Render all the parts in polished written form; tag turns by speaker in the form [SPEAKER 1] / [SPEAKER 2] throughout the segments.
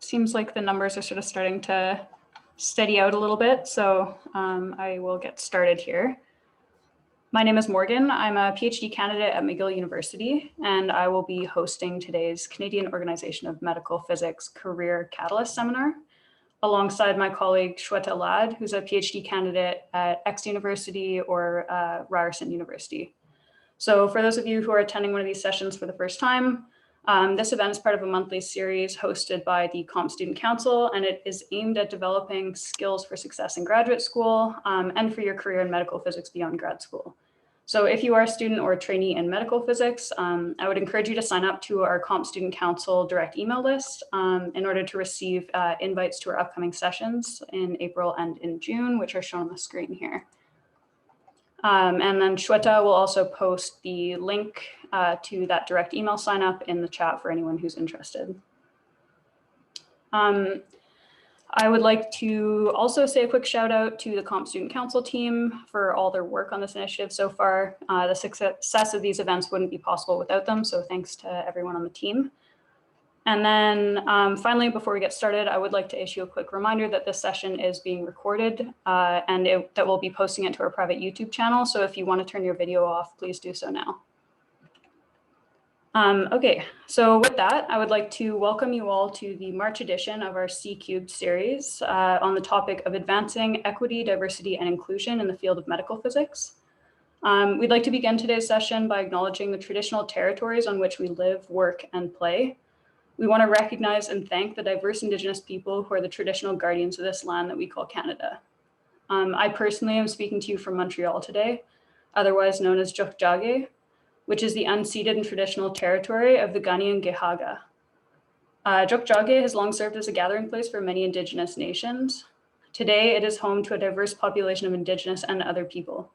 [SPEAKER 1] seems like the numbers are sort of starting to steady out a little bit, so I will get started here. My name is Morgan. I'm a PhD candidate at McGill University, and I will be hosting today's Canadian Organization of Medical Physics Career Catalyst Seminar, alongside my colleague Shweta Ladd, who's a PhD candidate at X University or Ryerson University. So for those of you who are attending one of these sessions for the first time, this event is part of a monthly series hosted by the Comp Student Council, and it is aimed at developing skills for success in graduate school and for your career in medical physics beyond grad school. So if you are a student or a trainee in medical physics, I would encourage you to sign up to our Comp Student Council direct email list in order to receive invites to our upcoming sessions in April and in June, which are shown on the screen here. And then Shweta will also post the link to that direct email sign up in the chat for anyone who's interested. I would like to also say a quick shout out to the Comp Student Council team for all their work on this initiative so far. The success of these events wouldn't be possible without them, so thanks to everyone on the team. And then finally, before we get started, I would like to issue a quick reminder that this session is being recorded and that we'll be posting it to our private YouTube channel. So if you want to turn your video off, please do so now. Okay, so with that, I would like to welcome you all to the March edition of our C-Cubed series on the topic of advancing equity, diversity, and inclusion in the field of medical physics. We'd like to begin today's session by acknowledging the traditional territories on which we live, work, and play. We want to recognize and thank the diverse Indigenous people who are the traditional guardians of this land that we call Canada. I personally am speaking to you from Montreal today, otherwise known as Juang, which is the unceded and traditional territory of the Ghanaian Gehaga. Juang has long served as a gathering place for many Indigenous nations. Today, it is home to a diverse population of Indigenous and other people.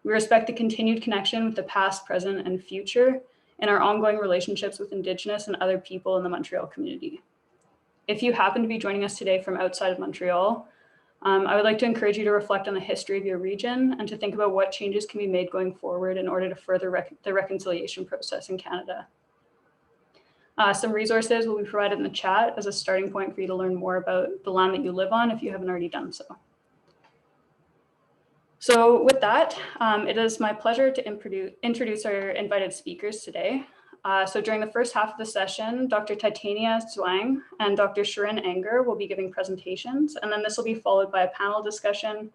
[SPEAKER 1] We respect the continued connection with the past, present, and future in our ongoing relationships with Indigenous and other people in the Montreal community. If you happen to be joining us today from outside of Montreal, I would like to encourage you to reflect on the history of your region and to think about what changes can be made going forward in order to further the reconciliation process in Canada. Some resources will be provided in the chat as a starting point for you to learn more about the land that you live on if you haven't already done so. So with that, it is my pleasure to introduce our invited speakers today. So during the first half of the session, Dr. Titania Juang and Dr. Shirin Enger will be giving presentations, and then this will be followed by a panel discussion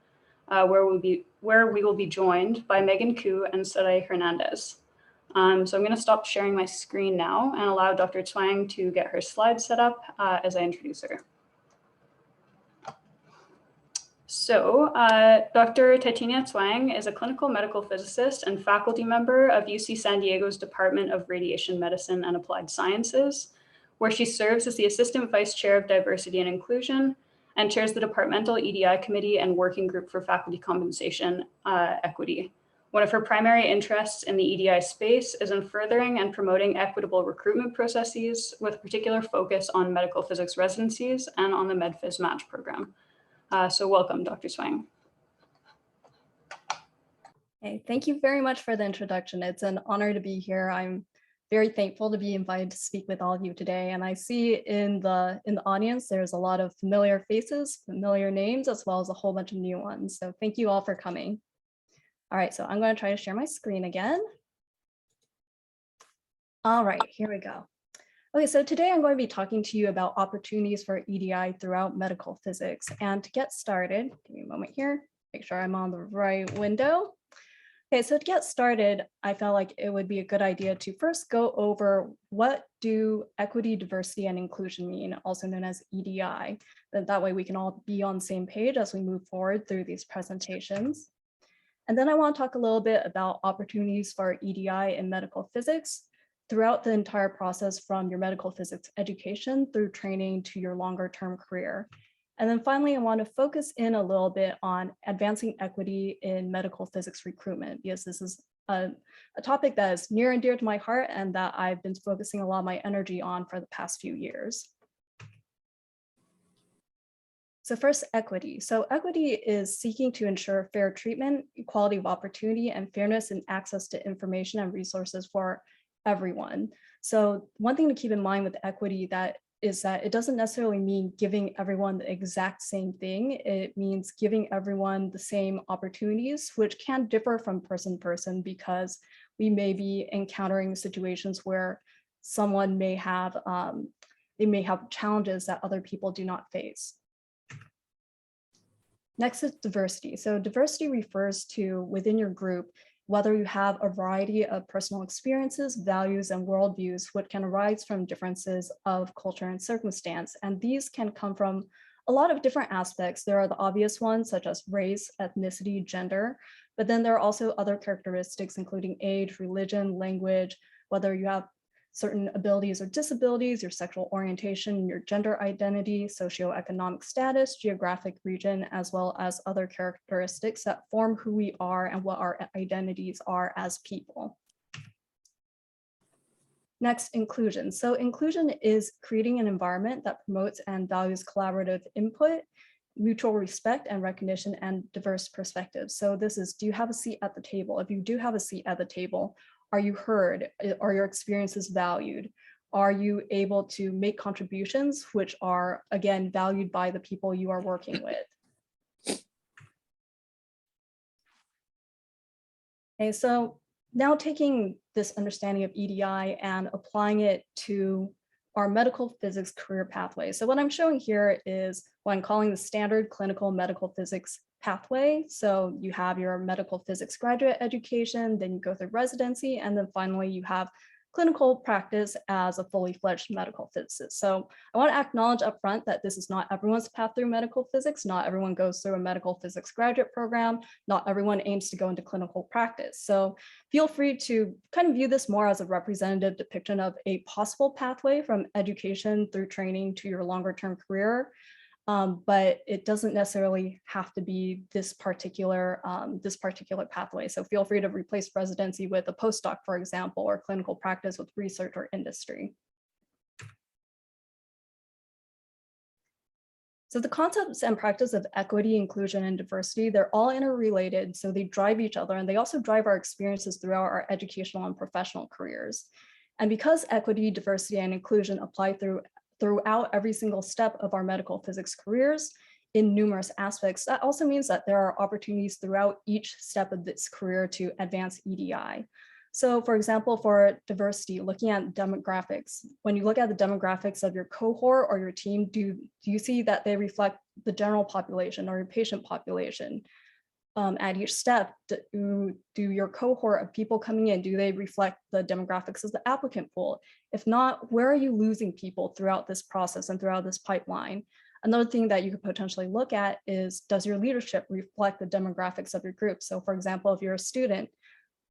[SPEAKER 1] where we will be joined by Meghan and Soleil Hernandez. So I'm going to stop sharing my screen now and allow Dr. Juang to get her slides set up as I introduce her. So Dr. Titania Juang is a clinical medical physicist and faculty member of UC San Diego's Department of Radiation Medicine and Applied Sciences, where she serves as the Assistant Vice Chair of Diversity and Inclusion and chairs the Departmental EDI Committee and Working Group for Faculty Compensation Equity. One of her primary interests in the EDI space is in furthering and promoting equitable recruitment processes with a particular focus on medical physics residencies and on the MedPhys Match program. So welcome, Dr. Juang.
[SPEAKER 2] Hey, thank you very much for the introduction. It's an honor to be here. I'm very thankful to be invited to speak with all of you today. And I see in the audience, there's a lot of familiar faces, familiar names, as well as a whole bunch of new ones. So thank you all for coming. All right, so I'm going to try to share my screen again. All right, here we go. Okay, so today I'm going to be talking to you about opportunities for EDI throughout medical physics. And to get started, give me a moment here, make sure I'm on the right window. Okay, so to get started, I felt like it would be a good idea to first go over what do equity, diversity, and inclusion mean, also known as EDI. That way we can all be on the same page as we move forward through these presentations. And then I want to talk a little bit about opportunities for EDI in medical physics throughout the entire process from your medical physics education through training to your longer term career. And then finally, I want to focus in a little bit on advancing equity in medical physics recruitment, because this is a topic that is near and dear to my heart and that I've been focusing a lot of my energy on for the past few years. So first, equity. So equity is seeking to ensure fair treatment, equality of opportunity, and fairness in access to information and resources for everyone. So one thing to keep in mind with equity that is that it doesn't necessarily mean giving everyone the exact same thing. It means giving everyone the same opportunities, which can differ from person to person because we may be encountering situations where someone may have, they may have challenges that other people do not face. Next is diversity. So diversity refers to within your group, whether you have a variety of personal experiences, values, and worldviews, which can arise from differences of culture and circumstance. And these can come from a lot of different aspects. There are the obvious ones, such as race, ethnicity, gender, but then there are also other characteristics, including age, religion, language, whether you have certain abilities or disabilities, your sexual orientation, your gender identity, socioeconomic status, geographic region, as well as other characteristics that form who we are and what our identities are as people. Next, inclusion. So inclusion is creating an environment that promotes and values collaborative input, mutual respect and recognition, and diverse perspectives. So this is, do you have a seat at the table? If you do have a seat at the table, are you heard? Are your experiences valued? Are you able to make contributions which are, again, valued by the people you are working with? Okay, so now taking this understanding of EDI and applying it to our medical physics career pathway. So what I'm showing here is what I'm calling the standard clinical medical physics pathway. So you have your medical physics graduate education, then you go through residency, and then finally you have clinical practice as a fully fledged medical physicist. So I want to acknowledge upfront that this is not everyone's path through medical physics. Not everyone goes through a medical physics graduate program. Not everyone aims to go into clinical practice. So feel free to kind of view this more as a representative depiction of a possible pathway from education through training to your longer term career. But it doesn't necessarily have to be this particular pathway. So feel free to replace residency with a postdoc, for example, or clinical practice with research or industry. So the concepts and practice of equity, inclusion, and diversity, they're all interrelated. So they drive each other, and they also drive our experiences throughout our educational and professional careers. And because equity, diversity, and inclusion apply throughout every single step of our medical physics careers in numerous aspects, that also means that there are opportunities throughout each step of this career to advance EDI. So for example, for diversity, looking at demographics, when you look at the demographics of your cohort or your team, do you see that they reflect the general population or your patient population? At each step, do your cohort of people coming in, do they reflect the demographics of the applicant pool? If not, where are you losing people throughout this process and throughout this pipeline? Another thing that you could potentially look at is, does your leadership reflect the demographics of your group? So for example, if you're a student,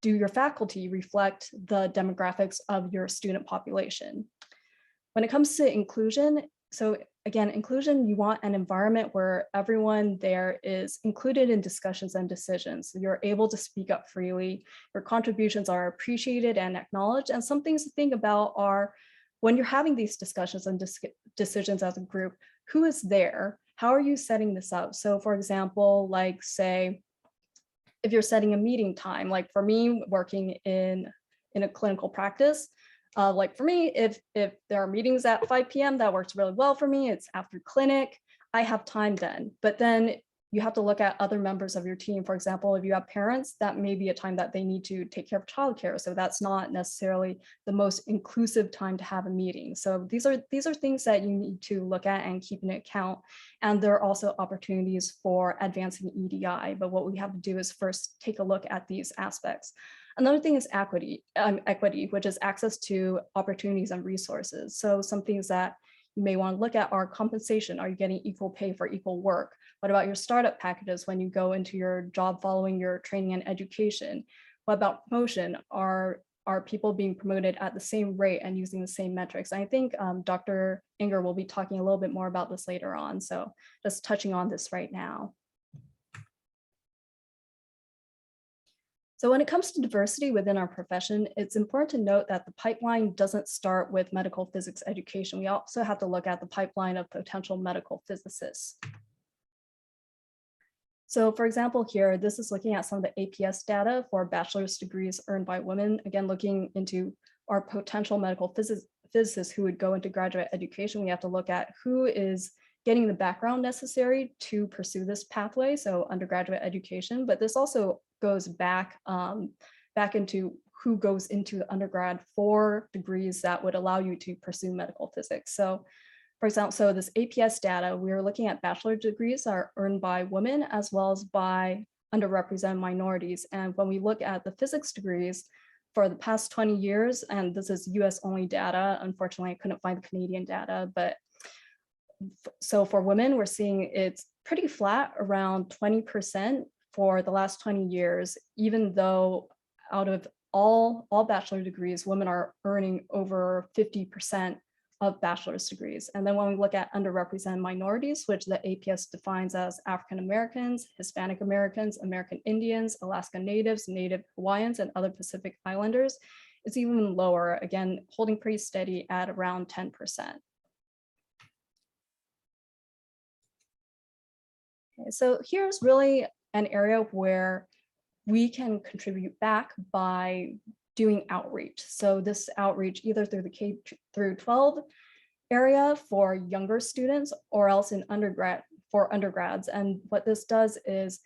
[SPEAKER 2] do your faculty reflect the demographics of your student population? When it comes to inclusion, so again, inclusion, you want an environment where everyone there is included in discussions and decisions. You're able to speak up freely, your contributions are appreciated and acknowledged. And some things to think about are, when you're having these discussions and decisions as a group, who is there? How are you setting this up? So for example, like say, if you're setting a meeting time, like for me working in a clinical practice, like for me, if there are meetings at 5 p.m., that works really well for me. It's after clinic, I have time then. But then you have to look at other members of your team. For example, if you have parents, that may be a time that they need to take care of childcare. So that's not necessarily the most inclusive time to have a meeting. So these are things that you need to look at and keep in account. And there are also opportunities for advancing EDI. But what we have to do is first take a look at these aspects. Another thing is equity, which is access to opportunities and resources. So some things that you may want to look at are compensation. Are you getting equal pay for equal work? What about your startup packages when you go into your job following your training and education? What about promotion? Are people being promoted at the same rate and using the same metrics? And I think Dr. Enger will be talking a little bit more about this later on. So just touching on this right now. So when it comes to diversity within our profession, it's important to note that the pipeline doesn't start with medical physics education. We also have to look at the pipeline of potential medical physicists. So for example, here, this is looking at some of the APS data for bachelor's degrees earned by women. Again, looking into our potential medical physicists who would go into graduate education, we have to look at who is getting the background necessary to pursue this pathway, so undergraduate education. But this also goes back into who goes into the undergrad for degrees that would allow you to pursue medical physics. So for example, so this APS data, we are looking at bachelor degrees that are earned by women as well as by underrepresented minorities. And when we look at the physics degrees for the past 20 years, and this is US only data, unfortunately, I couldn't find the Canadian data, but so for women, we're seeing it's pretty flat around 20% for the last 20 years, even though out of all bachelor degrees, women are earning over 50% of bachelor's degrees. And then when we look at underrepresented minorities, which the APS defines as African Americans, Hispanic Americans, American Indians, Alaska Natives, Native Hawaiians, and other Pacific Islanders, it's even lower, again, holding pretty steady at around 10%. Okay, so here's really an area where we can contribute back by doing outreach. So this outreach either through the K through 12 area for younger students or else in undergrads. And what this does is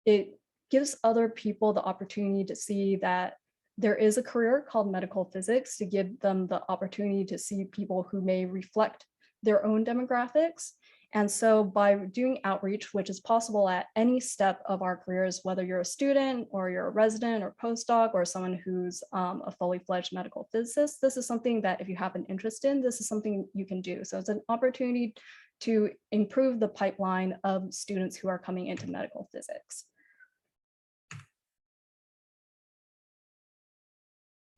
[SPEAKER 2] it gives other people the opportunity to see that there is a career called medical physics, to give them the opportunity to see people who may reflect their own demographics. And so by doing outreach, which is possible at any step of our careers, whether you're a student or you're a resident or postdoc or someone who's a fully fledged medical physicist, this is something that if you have an interest in, this is something you can do. So it's an opportunity to improve the pipeline of students who are coming into medical physics.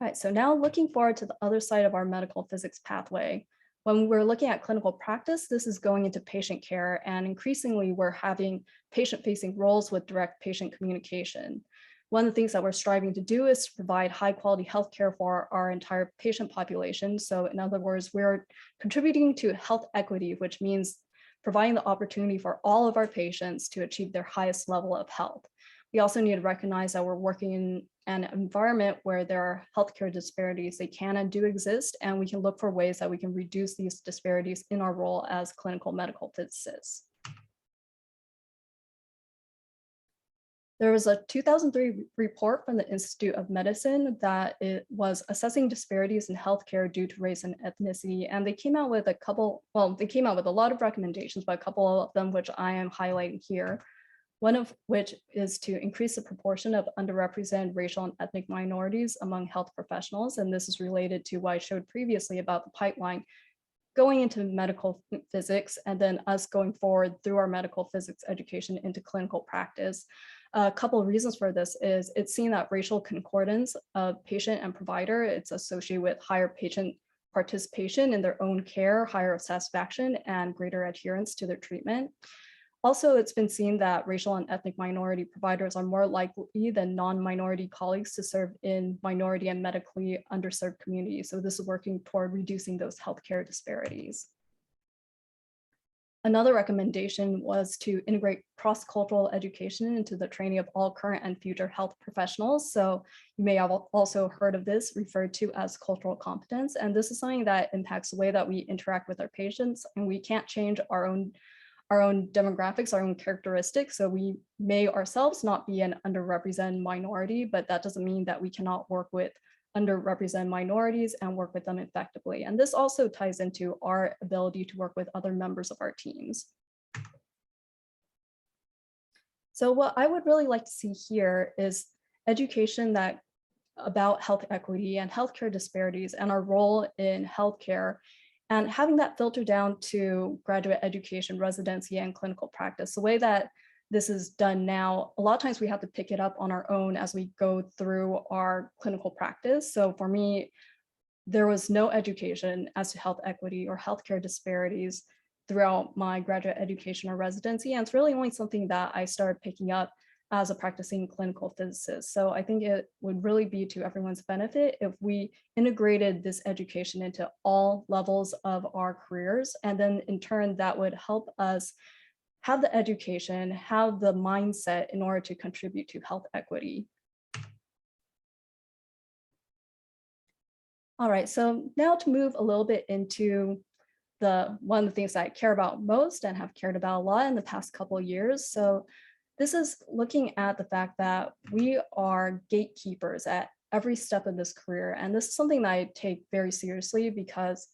[SPEAKER 2] All right, so now looking forward to the other side of our medical physics pathway. When we're looking at clinical practice, this is going into patient care, and increasingly we're having patient-facing roles with direct patient communication. One of the things that we're striving to do is to provide high-quality healthcare for our entire patient population. So in other words, we're contributing to health equity, which means providing the opportunity for all of our patients to achieve their highest level of health. We also need to recognize that we're working in an environment where there are healthcare disparities. They can and do exist, and we can look for ways that we can reduce these disparities in our role as clinical medical physicists. There was a 2003 report from the Institute of Medicine that it was assessing disparities in healthcare due to race and ethnicity. And they came out with they came out with a lot of recommendations, but a couple of them which I am highlighting here. One of which is to increase the proportion of underrepresented racial and ethnic minorities among health professionals. And this is related to what I showed previously about the pipeline going into medical physics and then us going forward through our medical physics education into clinical practice. A couple of reasons for this is it's seen that racial concordance of patient and provider, it's associated with higher patient participation in their own care, higher satisfaction, and greater adherence to their treatment. Also, it's been seen that racial and ethnic minority providers are more likely than non-minority colleagues to serve in minority and medically underserved communities. So this is working toward reducing those healthcare disparities. Another recommendation was to integrate cross-cultural education into the training of all current and future health professionals. So you may have also heard of this referred to as cultural competence. And this is something that impacts the way that we interact with our patients, and we can't change our own demographics, our own characteristics. So we may ourselves not be an underrepresented minority, but that doesn't mean that we cannot work with underrepresented minorities and work with them effectively. And this also ties into our ability to work with other members of our teams. So what I would really like to see here is education about health equity and healthcare disparities and our role in healthcare, and having that filter down to graduate education, residency, and clinical practice. The way that this is done now, a lot of times we have to pick it up on our own as we go through our clinical practice. So for me, there was no education as to health equity or healthcare disparities throughout my graduate education or residency. And it's really only something that I started picking up as a practicing clinical physicist. So I think it would really be to everyone's benefit if we integrated this education into all levels of our careers. And then in turn, that would help us have the education, have the mindset in order to contribute to health equity. All right, so now to move a little bit into one of the things that I care about most and have cared about a lot in the past couple of years. So this is looking at the fact that we are gatekeepers at every step of this career. And this is something that I take very seriously because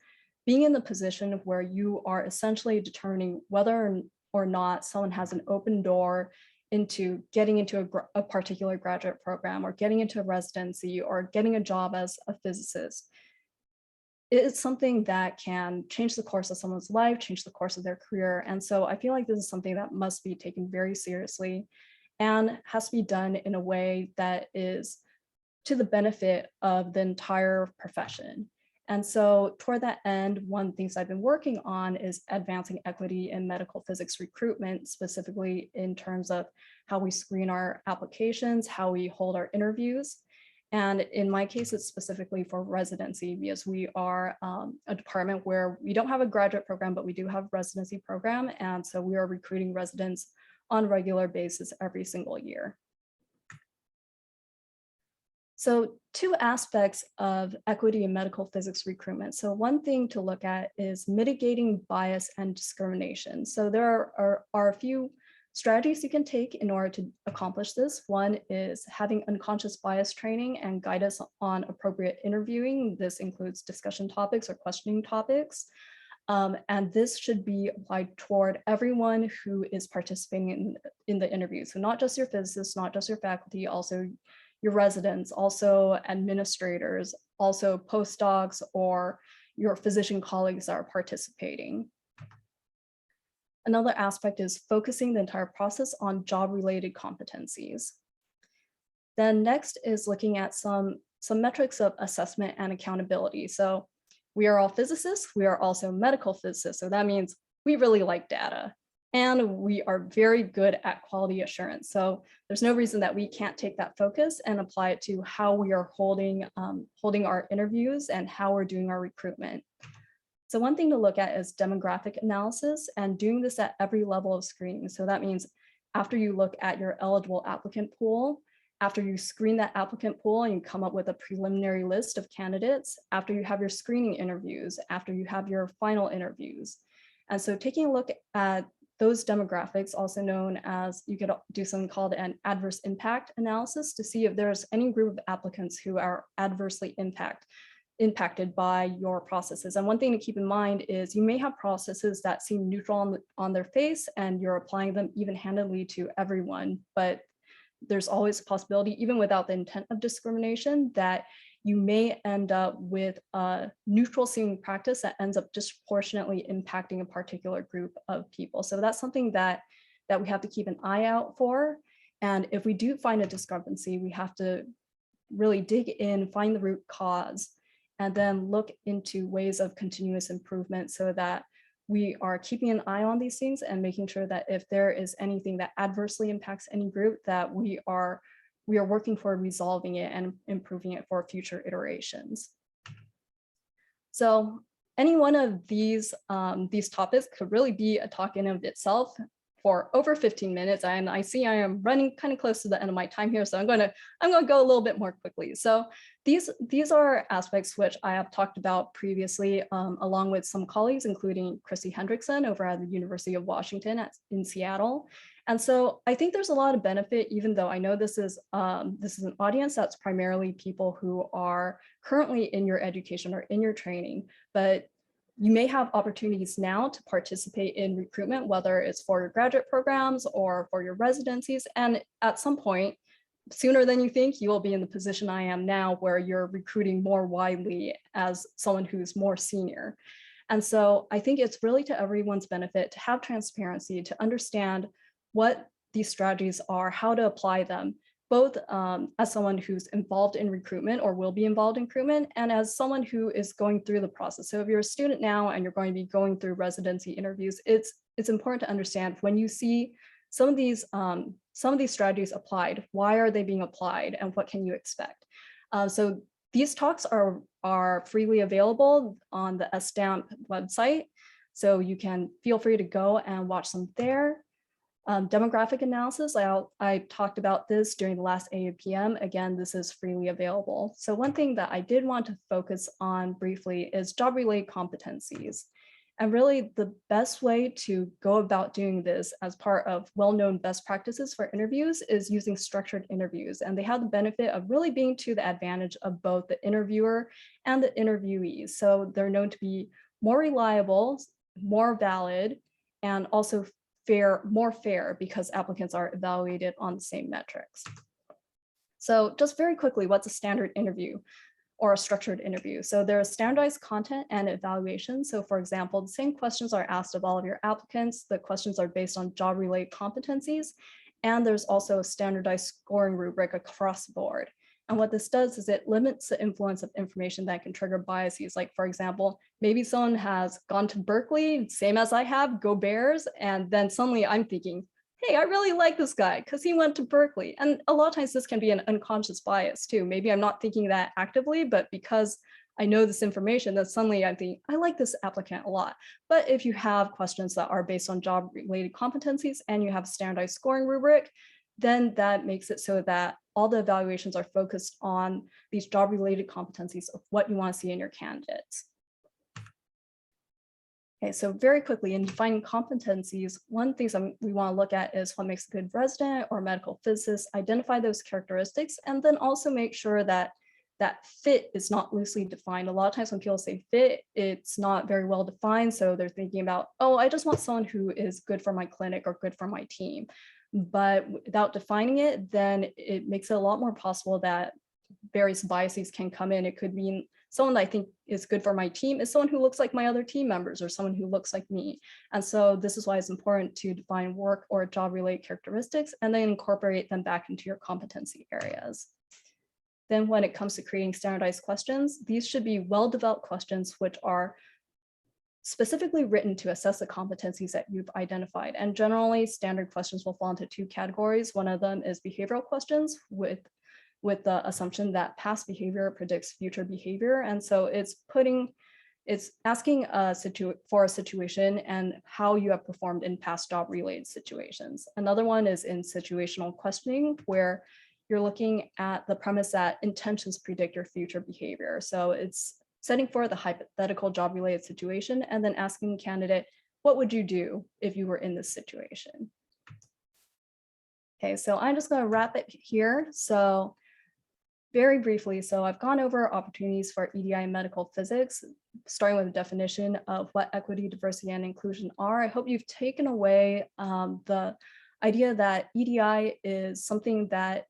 [SPEAKER 2] being in the position of where you are essentially determining whether or not someone has an open door into getting into a particular graduate program or getting into a residency or getting a job as a physicist, it's something that can change the course of someone's life, change the course of their career. And so I feel like this is something that must be taken very seriously and has to be done in a way that is to the benefit of the entire profession. And so toward that end, one of the things I've been working on is advancing equity in medical physics recruitment, specifically in terms of how we screen our applications, how we hold our interviews. And in my case, it's specifically for residency because we are a department where we don't have a graduate program, but we do have a residency program. And so we are recruiting residents on a regular basis every single year. So two aspects of equity in medical physics recruitment. So one thing to look at is mitigating bias and discrimination. So there are a few strategies you can take in order to accomplish this. One is having unconscious bias training and guidance on appropriate interviewing. This includes discussion topics or questioning topics. And this should be applied toward everyone who is participating in the interview. So not just your physicists, not just your faculty, also your residents, also administrators, also postdocs or your physician colleagues that are participating. Another aspect is focusing the entire process on job-related competencies. Then next is looking at some metrics of assessment and accountability. So we are all physicists, we are also medical physicists. So that means we really like data and we are very good at quality assurance. So there's no reason that we can't take that focus and apply it to how we are holding our interviews and how we're doing our recruitment. So one thing to look at is demographic analysis and doing this at every level of screening. So that means after you look at your eligible applicant pool, after you screen that applicant pool and you come up with a preliminary list of candidates, after you have your screening interviews, after you have your final interviews. And so taking a look at those demographics, also known as, you could do something called an adverse impact analysis to see if there's any group of applicants who are adversely impacted by your processes. And one thing to keep in mind is you may have processes that seem neutral on their face and you're applying them even-handedly to everyone, but there's always a possibility, even without the intent of discrimination, that you may end up with a neutral seeming practice that ends up disproportionately impacting a particular group of people. So that's something that we have to keep an eye out for. And if we do find a discrepancy, we have to really dig in, find the root cause, and then look into ways of continuous improvement so that we are keeping an eye on these things and making sure that if there is anything that adversely impacts any group, that we are working for resolving it and improving it for future iterations. So any one of these topics could really be a talk in of itself for over 15 minutes. And I see I am running kind of close to the end of my time here. So I'm going to go a little bit more quickly. So these are aspects which I have talked about previously, along with some colleagues, including Christy Hendrickson over at the University of Washington in Seattle. And so I think there's a lot of benefit, even though I know this is an audience that's primarily people who are currently in your education or in your training, but you may have opportunities now to participate in recruitment, whether it's for your graduate programs or for your residencies. And at some point, sooner than you think, you will be in the position I am now, where you're recruiting more widely as someone who's more senior. And so I think it's really to everyone's benefit to have transparency, to understand what these strategies are, how to apply them, both as someone who's involved in recruitment or will be involved in recruitment, and as someone who is going through the process. So if you're a student now and you're going to be going through residency interviews, it's important to understand when you see some of these strategies applied, why are they being applied and what can you expect? So these talks are freely available on the SStamp website. So you can feel free to go and watch them there. Demographic analysis, I talked about this during the last AUPM. Again, this is freely available. So one thing that I did want to focus on briefly is job-related competencies. And really the best way to go about doing this as part of well-known best practices for interviews is using structured interviews. And they have the benefit of really being to the advantage of both the interviewer and the interviewees. So they're known to be more reliable, more valid, and also more fair because applicants are evaluated on the same metrics. So just very quickly, what's a standard interview or a structured interview? So there's standardized content and evaluation. So for example, the same questions are asked of all of your applicants. The questions are based on job-related competencies. And there's also a standardized scoring rubric across the board. And what this does is it limits the influence of information that can trigger biases. Like, for example, maybe someone has gone to Berkeley, same as I have, go Bears. And then suddenly I'm thinking, hey, I really like this guy because he went to Berkeley. And a lot of times this can be an unconscious bias too. Maybe I'm not thinking that actively, but because I know this information, then suddenly I think, I like this applicant a lot. But if you have questions that are based on job-related competencies and you have a standardized scoring rubric, then that makes it so that all the evaluations are focused on these job-related competencies of what you want to see in your candidates. Okay, so very quickly in defining competencies, one thing we want to look at is what makes a good resident or medical physicist, identify those characteristics, and then also make sure that that fit is not loosely defined. A lot of times when people say fit, it's not very well defined. So they're thinking about, oh, I just want someone who is good for my clinic or good for my team. But without defining it, then it makes it a lot more possible that various biases can come in. It could mean someone that I think is good for my team is someone who looks like my other team members or someone who looks like me. And so this is why it's important to define work or job-related characteristics and then incorporate them back into your competency areas. Then when it comes to creating standardized questions, these should be well-developed questions which are specifically written to assess the competencies that you've identified. And generally, standard questions will fall into two categories. One of them is behavioral questions with the assumption that past behavior predicts future behavior. And so it's asking for a situation and how you have performed in past job-related situations. Another one is in situational questioning, where you're looking at the premise that intentions predict your future behavior. So it's setting forth the hypothetical job-related situation and then asking the candidate, what would you do if you were in this situation? Okay, so I'm just going to wrap it here. So very briefly, so I've gone over opportunities for EDI in medical physics, starting with a definition of what equity, diversity, and inclusion are. I hope you've taken away the idea that EDI is something that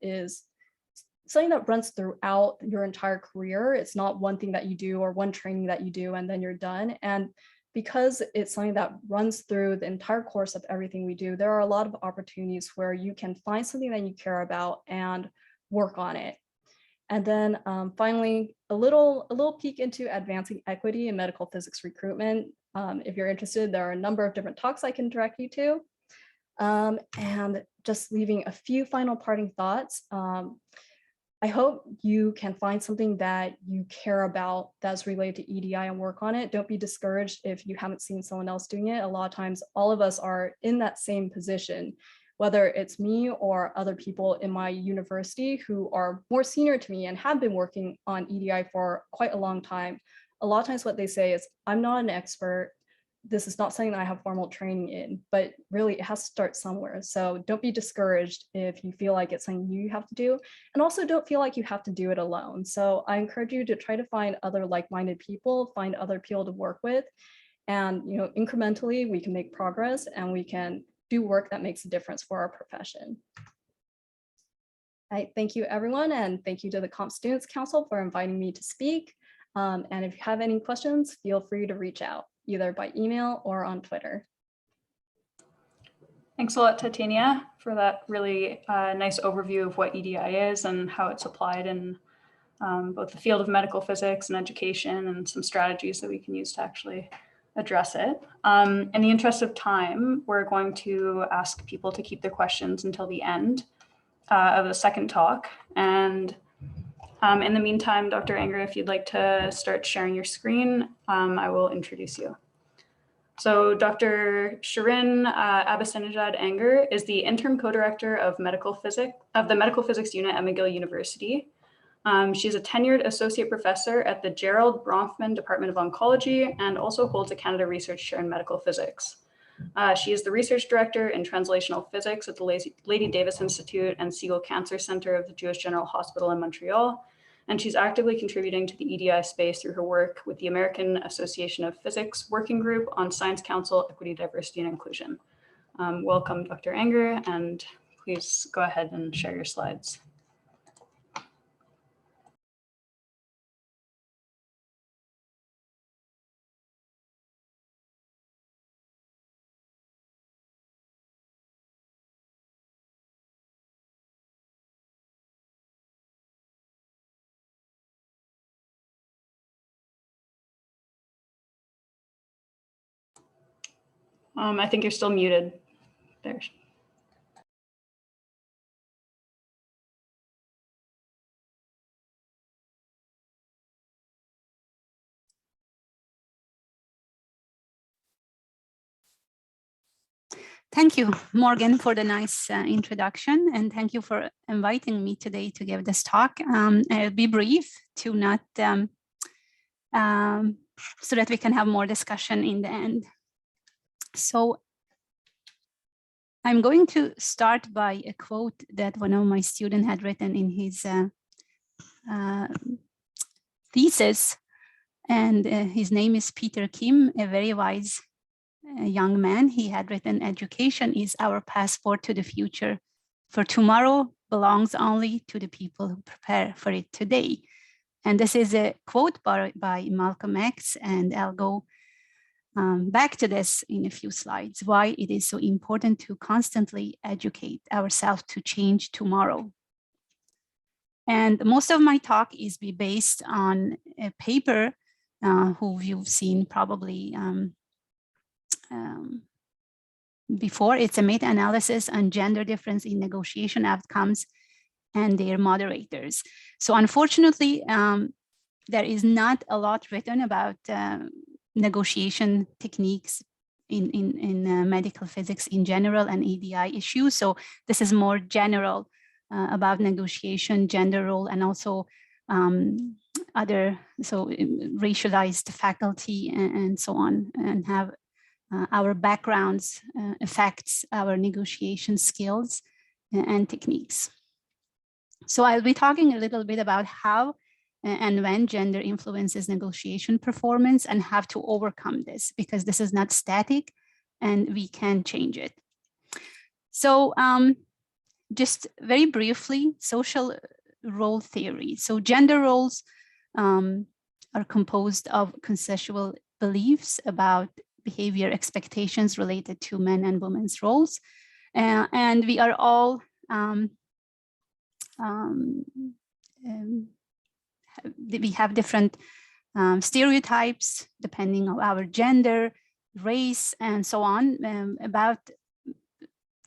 [SPEAKER 2] runs throughout your entire career. It's not one thing that you do or one training that you do and then you're done. And because it's something that runs through the entire course of everything we do, there are a lot of opportunities where you can find something that you care about and work on it. And then finally, a little peek into advancing equity in medical physics recruitment. If you're interested, there are a number of different talks I can direct you to. And just leaving a few final parting thoughts. I hope you can find something that you care about that's related to EDI and work on it. Don't be discouraged if you haven't seen someone else doing it. A lot of times, all of us are in that same position, whether it's me or other people in my university who are more senior to me and have been working on EDI for quite a long time. A lot of times what they say is, I'm not an expert. This is not something that I have formal training in, but really it has to start somewhere. So don't be discouraged if you feel like it's something you have to do, and also don't feel like you have to do it alone. So I encourage you to try to find other like-minded people, find other people to work with, and incrementally we can make progress and we can do work that makes a difference for our profession. Thank you everyone, and thank you to the Comp Students Council for inviting me to speak. And if you have any questions, feel free to reach out, either by email or on Twitter.
[SPEAKER 1] Thanks a lot, Titania, for that really nice overview of what EDI is and how it's applied in both the field of medical physics and education, and some strategies that we can use to actually address it. In the interest of time, we're going to ask people to keep their questions until the end of the second talk. And in the meantime, Dr. Enger, if you'd like to start sharing your screen, I will introduce you. So Dr. Shirin Enger is the interim co-director of the Medical Physics Unit at McGill University. She's a tenured associate professor at the Gerald Bronfman Department of Oncology and also holds a Canada Research Chair in Medical Physics. She is the research director in translational physics at the Lady Davis Institute and Siegel Cancer Center of the Jewish General Hospital in Montreal. And she's actively contributing to the EDI space through her work with the American Association of Physics Working Group on Science Council, Equity, Diversity, and Inclusion. Welcome, Dr. Enger, and please go ahead and share your slides. I think you're still muted there.
[SPEAKER 3] Thank you, Morgan, for the nice introduction, and thank you for inviting me today to give this talk. I'll be brief to not, so that we can have more discussion in the end. So I'm going to start by a quote that one of my students had written in his thesis, and his name is Peter Kim, a very wise young man. He had written, "Education is our passport to the future, for tomorrow belongs only to the people who prepare for it today." And this is a quote by Malcolm X, and I'll go back to this in a few slides, why it is so important to constantly educate ourselves to change tomorrow. And most of my talk is based on a paper who you've seen probably before. It's a meta-analysis on gender difference in negotiation outcomes and their moderators. So unfortunately, there is not a lot written about negotiation techniques in medical physics in general and EDI issues. So this is more general about negotiation, gender role, and also other, so racialized faculty and so on, and have our backgrounds affects our negotiation skills and techniques. So I'll be talking a little bit about how and when gender influences negotiation performance and how to overcome this, because this is not static and we can change it. So just very briefly, social role theory. So gender roles are composed of conceptual beliefs about behavior expectations related to men and women's roles. And we are all we have different stereotypes depending on our gender, race, and so on. About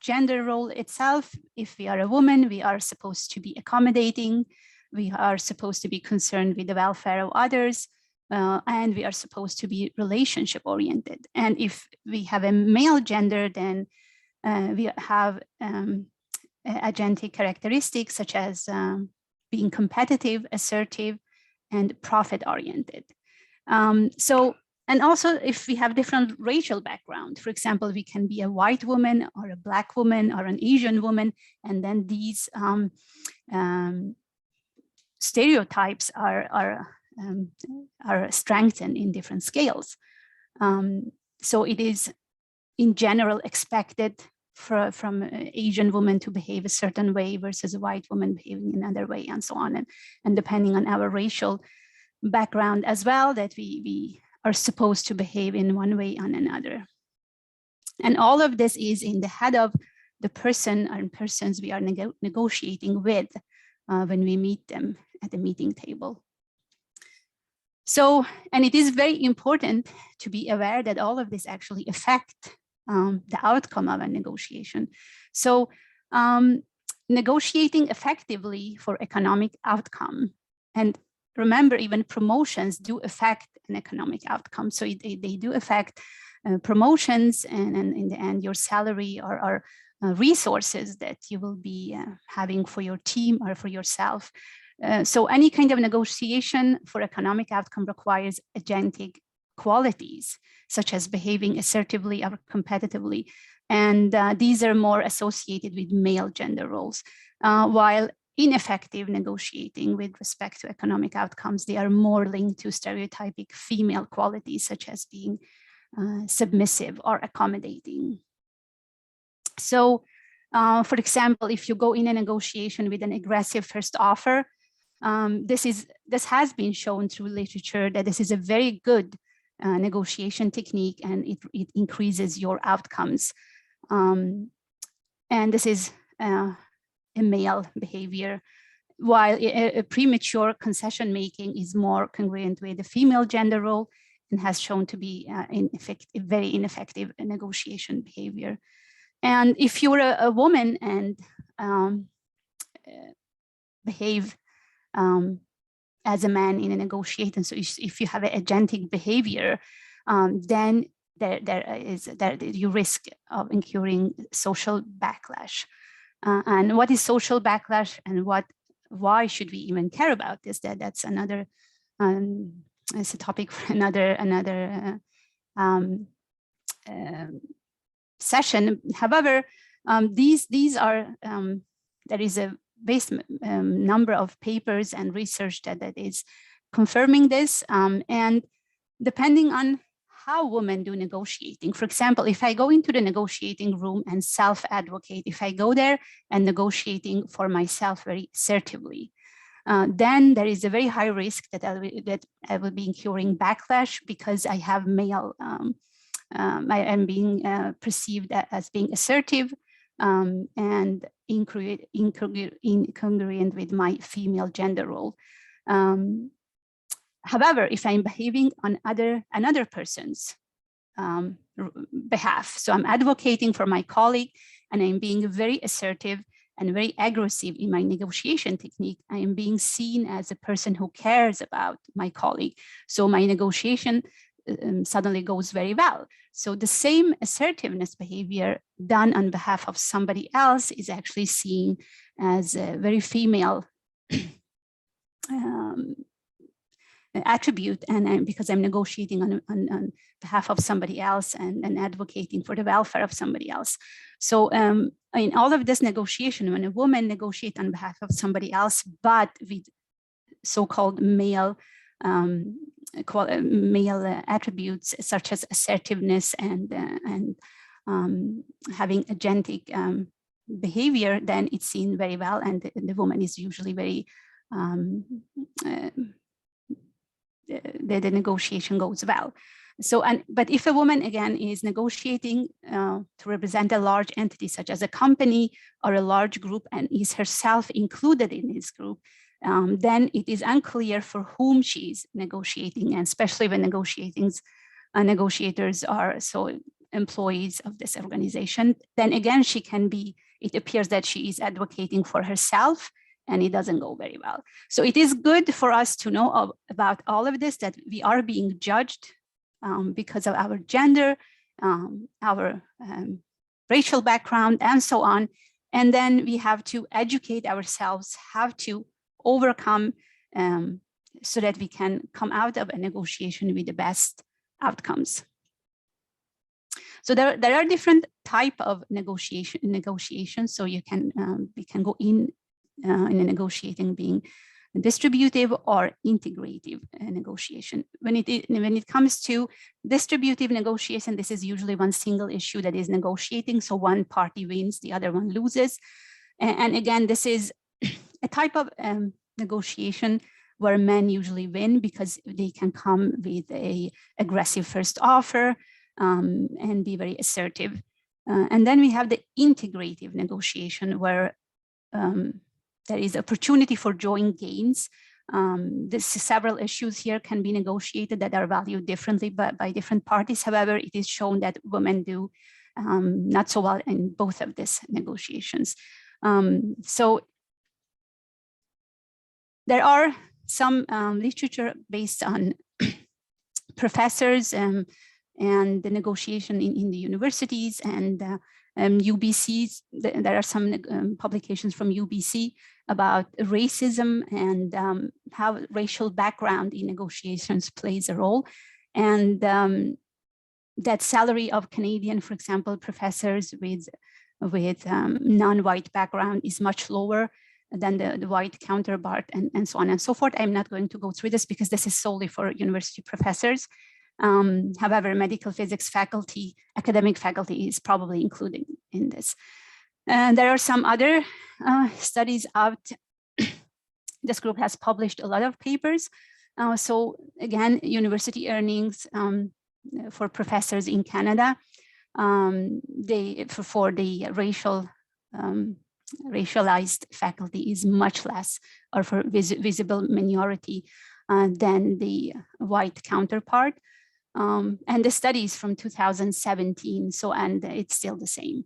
[SPEAKER 3] gender role itself, if we are a woman, we are supposed to be accommodating, we are supposed to be concerned with the welfare of others, and we are supposed to be relationship oriented. And if we have a male gender, then we have agentic characteristics such as being competitive, assertive, and profit oriented. And also if we have different racial background, for example, we can be a white woman or a Black woman or an Asian woman, and then these stereotypes are strengthened in different scales. So it is in general expected from an Asian woman to behave a certain way versus a white woman behaving another way, and so on. And depending on our racial background as well, that we are supposed to behave in one way or another. And all of this is in the head of the person or persons we are negotiating with when we meet them at the meeting table. So, and it is very important to be aware that all of this actually affect the outcome of a negotiation. So negotiating effectively for economic outcome, and remember, even promotions do affect an economic outcome. So they do affect promotions, and in the end, your salary or resources that you will be having for your team or for yourself. So any kind of negotiation for economic outcome requires agentic qualities, such as behaving assertively or competitively. And these are more associated with male gender roles, while ineffective negotiating with respect to economic outcomes, they are more linked to stereotypic female qualities, such as being submissive or accommodating. So, for example, if you go in a negotiation with an aggressive first offer, this has been shown through literature that this is a very good negotiation technique, and it increases your outcomes. And this is a male behavior, while a premature concession making is more congruent with the female gender role and has shown to be very ineffective negotiation behavior. And if you're a woman and behave as a man in a negotiation, so if you have an agentic behavior, then you risk of incurring social backlash. And what is social backlash, and why should we even care about this? That's another, it's a topic for another session. However, these are, there is a vast number of papers and research that is confirming this, and depending on how women do negotiating. For example, if I go into the negotiating room and self-advocate, if I go there and negotiating for myself very assertively, then there is a very high risk that I will be incurring backlash, because I have male, I am being perceived as being assertive and incongruent with my female gender role. However, if I'm behaving on another person's behalf, so I'm advocating for my colleague and I'm being very assertive and very aggressive in my negotiation technique, I am being seen as a person who cares about my colleague. So my negotiation suddenly goes very well. So the same assertiveness behavior done on behalf of somebody else is actually seen as a very female attribute, and because I'm negotiating on behalf of somebody else and advocating for the welfare of somebody else. So in all of this negotiation, when a woman negotiates on behalf of somebody else, but with so-called male attributes such as assertiveness and having agentic behavior, then it's seen very well, and the woman is usually very the negotiation goes well. So, but if a woman again is negotiating to represent a large entity such as a company or a large group and is herself included in this group, then it is unclear for whom she is negotiating, and especially when negotiators are so employees of this organization, then again she can be, it appears that she is advocating for herself, and it doesn't go very well. So it is good for us to know about all of this, that we are being judged because of our gender, our racial background, and so on. And then we have to educate ourselves how to overcome so that we can come out of a negotiation with the best outcomes. So there are different type of negotiations. So you can we can go in a negotiating being distributive or integrative negotiation. When it comes to distributive negotiation, this is usually one single issue that is negotiating. So one party wins, the other one loses. And again, this is a type of negotiation where men usually win because they can come with a aggressive first offer and be very assertive. And then we have the integrative negotiation where there is opportunity for joint gains. There's several issues here can be negotiated that are valued differently by different parties. However, it is shown that women do not so well in both of these negotiations. So there are some literature based on professors and the negotiation in the universities and UBCs. There are some publications from UBC about racism and how racial background in negotiations plays a role. And that salary of Canadian, for example, professors with non-white background is much lower than the white counterpart, and so on and so forth. I'm not going to go through this because this is solely for university professors. However, medical physics faculty, academic faculty is probably included in this. And there are some other studies out. This group has published a lot of papers. So again, university earnings for professors in Canada, for the racialized faculty is much less, or for visible minority than the white counterpart. And the study is from 2017, so, and it's still the same.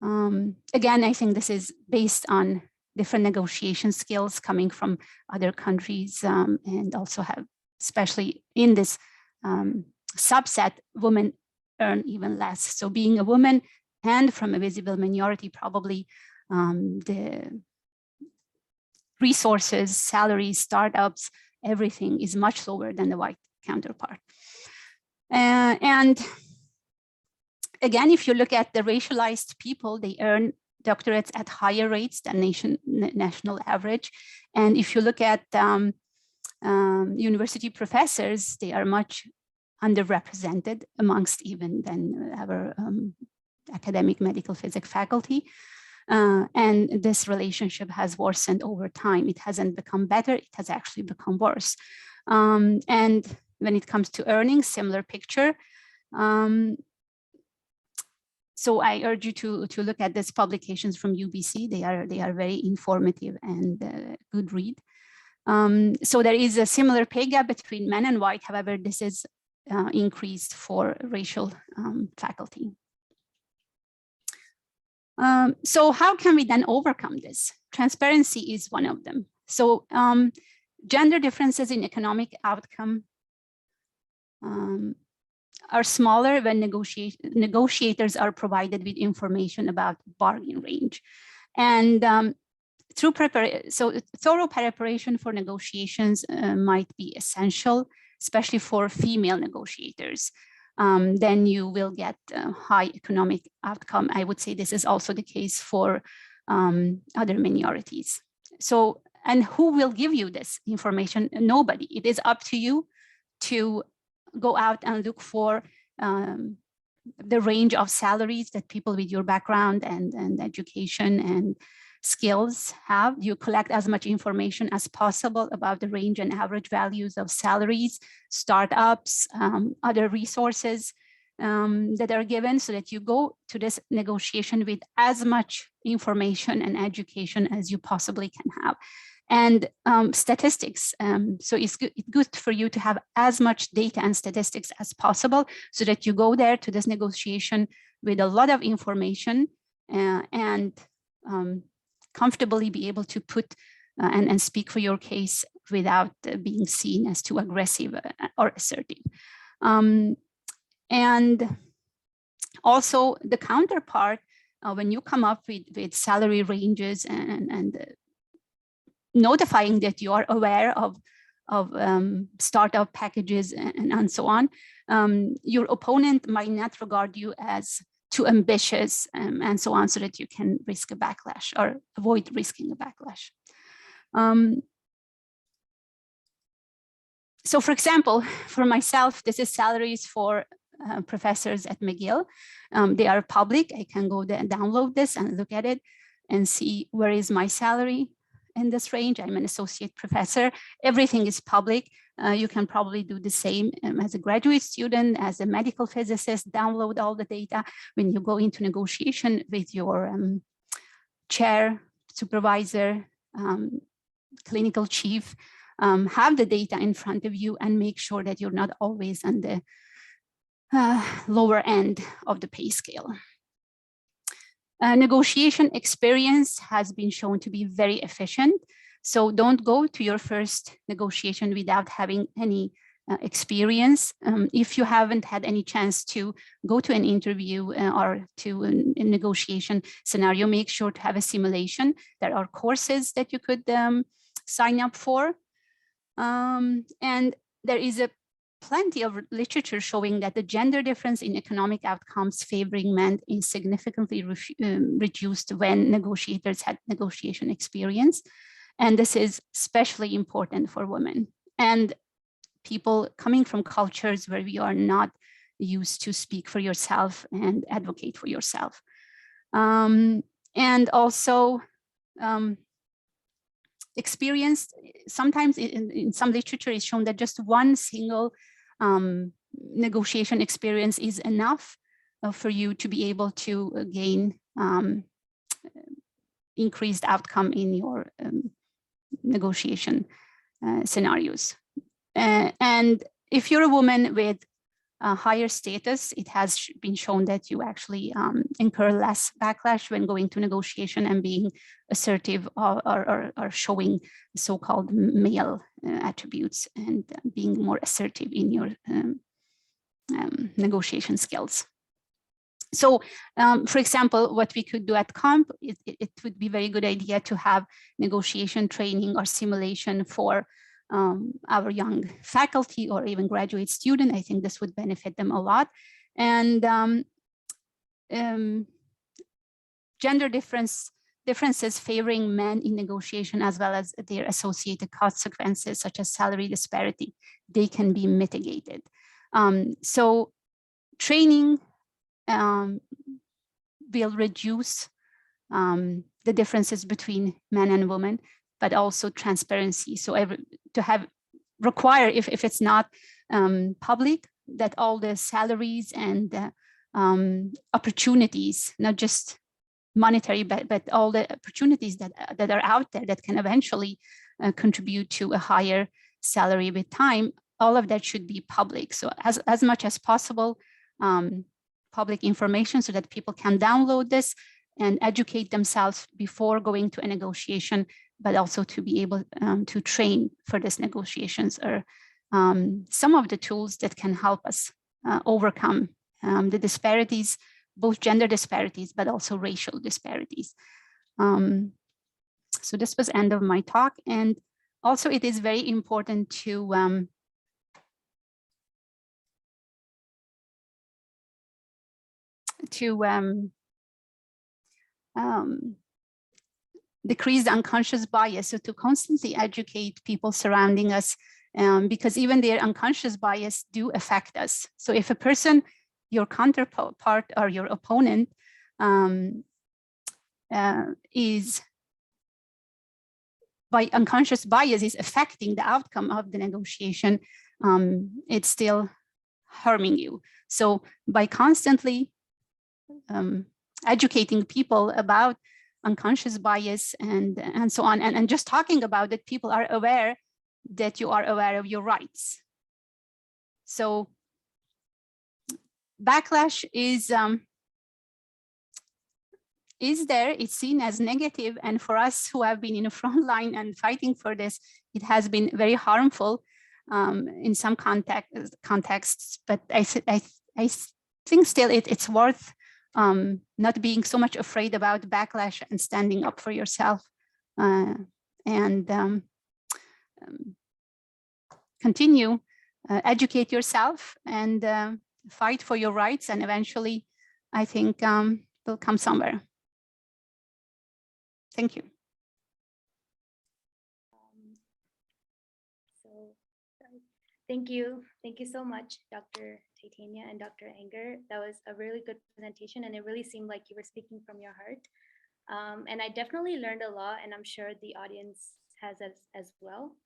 [SPEAKER 3] Again, I think this is based on different negotiation skills coming from other countries, and also have, especially in this subset, women earn even less. So being a woman and from a visible minority, probably the resources, salaries, startups, everything is much lower than the white counterpart. And again, if you look at the racialized people, they earn doctorates at higher rates than national average. And if you look at university professors, they are much underrepresented amongst even than our academic medical physics faculty. And this relationship has worsened over time. It hasn't become better, it has actually become worse. And when it comes to earnings, similar picture. So I urge you to look at these publications from UBC. They are very informative and good read. So there is a similar pay gap between men and white. However, this is increased for racial faculty. So how can we then overcome this? Transparency is one of them. So gender differences in economic outcome are smaller when negotiators are provided with information about bargain range. And thorough preparation for negotiations might be essential, especially for female negotiators. Then you will get high economic outcome. I would say this is also the case for other minorities. So, and who will give you this information? Nobody. It is up to you to go out and look for the range of salaries that people with your background and education and skills have. You collect as much information as possible about the range and average values of salaries, startups, other resources that are given, so that you go to this negotiation with as much information and education as you possibly can have. And statistics. So it's good for you to have as much data and statistics as possible, so that you go there to this negotiation with a lot of information and comfortably be able to put and speak for your case without being seen as too aggressive or assertive. And also the counterpart, when you come up with salary ranges and notifying that you are aware of startup packages and so on, your opponent might not regard you as too ambitious and so on, so that you can risk a backlash or avoid risking a backlash. So for example, for myself, this is salaries for professors at McGill. They are public. I can go there and download this and look at it and see where is my salary in this range. I'm an associate professor. Everything is public. You can probably do the same as a graduate student, as a medical physicist, download all the data. When you go into negotiation with your chair, supervisor, clinical chief, have the data in front of you and make sure that you're not always on the lower end of the pay scale. Negotiation experience has been shown to be very efficient. So don't go to your first negotiation without having any experience. If you haven't had any chance to go to an interview or to a negotiation scenario, make sure to have a simulation. There are courses that you could sign up for. And there is plenty of literature showing that the gender difference in economic outcomes favoring men is significantly reduced when negotiators had negotiation experience. And this is especially important for women and people coming from cultures where we are not used to speak for yourself and advocate for yourself. And also experience, sometimes in some literature is shown that just one single negotiation experience is enough for you to be able to gain increased outcome in your negotiation scenarios. And if you're a woman with a higher status, it has been shown that you actually incur less backlash when going to negotiation and being assertive or showing so-called male attributes and being more assertive in your negotiation skills. So, for example, what we could do at CAMP, it would be a very good idea to have negotiation training or simulation for our young faculty or even graduate student. I think this would benefit them a lot. And gender differences favoring men in negotiation, as well as their associated consequences, such as salary disparity, they can be mitigated. So training will reduce the differences between men and women, but also transparency. So require, if it's not public, that all the salaries and opportunities, not just monetary, but all the opportunities that are out there that can eventually contribute to a higher salary with time, all of that should be public. So as much as possible, public information so that people can download this and educate themselves before going to a negotiation, but also to be able to train for these negotiations are some of the tools that can help us overcome the disparities, both gender disparities, but also racial disparities. So this was end of my talk. And also it is very important to decrease the unconscious bias, so to constantly educate people surrounding us, because even their unconscious bias do affect us. So if a person, your counterpart or your opponent is, by unconscious bias, is affecting the outcome of the negotiation, it's still harming you. So by constantly educating people about unconscious bias and so on, and just talking about it, people are aware that you are aware of your rights. So backlash is there, it's seen as negative, and for us who have been in the front line and fighting for this, it has been very harmful in some contexts, but I think still it's worth not being so much afraid about backlash and standing up for yourself, and continue, educate yourself and fight for your rights, and eventually I think we'll come somewhere. Thank you.
[SPEAKER 4] Thank you so much, Dr. Titania and Dr. Enger. That was a really good presentation, and it really seemed like you were speaking from your heart. And I definitely learned a lot, and I'm sure the audience has as well.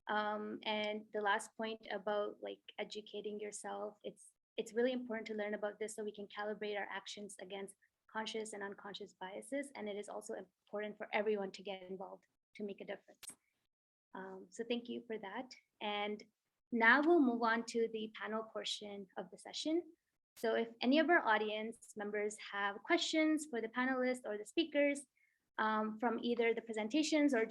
[SPEAKER 4] And the last point about like educating yourself, it's really important to learn about this so we can calibrate our actions against conscious and unconscious biases. And it is also important for everyone to get involved to make a difference. So thank you for that. And now we'll move on to the panel portion of the session. So if any of our audience members have questions for the panelists or the speakers from either the presentations or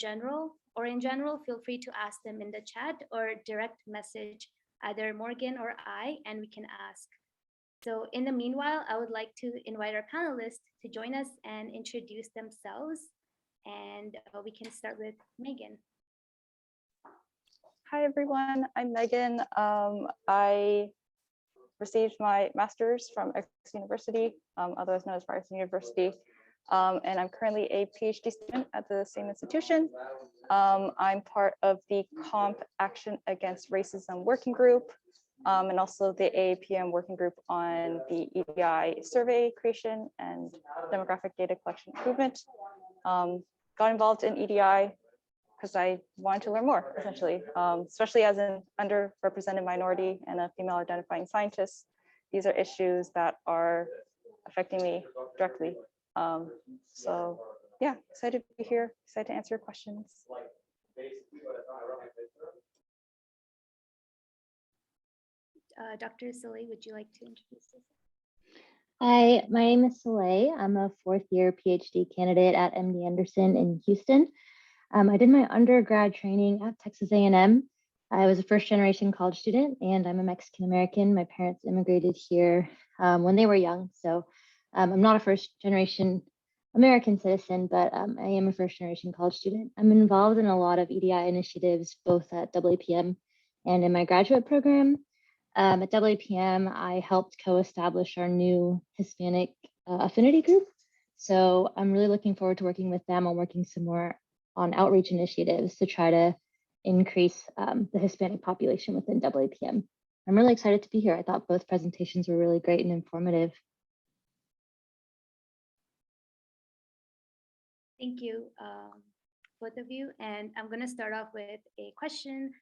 [SPEAKER 4] in general, feel free to ask them in the chat or direct message either Morgan or I, and we can ask. So in the meanwhile, I would like to invite our panelists to join us and introduce themselves. And we can start with Meghan.
[SPEAKER 5] Hi, everyone. I'm Meghan. I received my master's from X University, otherwise known as Ryerson University. And I'm currently a PhD student at the same institution. I'm part of the CAMPEP Action Against Racism Working Group, and also the AAPM Working Group on the EDI survey creation and demographic data collection improvement. Got involved in EDI because I wanted to learn more, essentially, especially as an underrepresented minority and a female identifying scientist. These are issues that are affecting me directly. So yeah, excited to be here, excited to answer your questions.
[SPEAKER 4] Dr. Soleil, would you like to introduce yourself?
[SPEAKER 6] Hi, my name is Soleil. I'm a fourth-year PhD candidate at MD Anderson in Houston. I did my undergrad training at Texas A&M. I was a first-generation college student, and I'm a Mexican-American. My parents immigrated here when they were young, so I'm not a first-generation American citizen, but I am a first-generation college student. I'm involved in a lot of EDI initiatives, both at AAPM and in my graduate program. At AAPM, I helped co-establish our new Hispanic affinity group. So I'm really looking forward to working with them on working some more on outreach initiatives to try to increase the Hispanic population within AAPM. I'm really excited to be here. I thought both presentations were really great and informative.
[SPEAKER 4] Thank you, both of you. And I'm going to start off with a question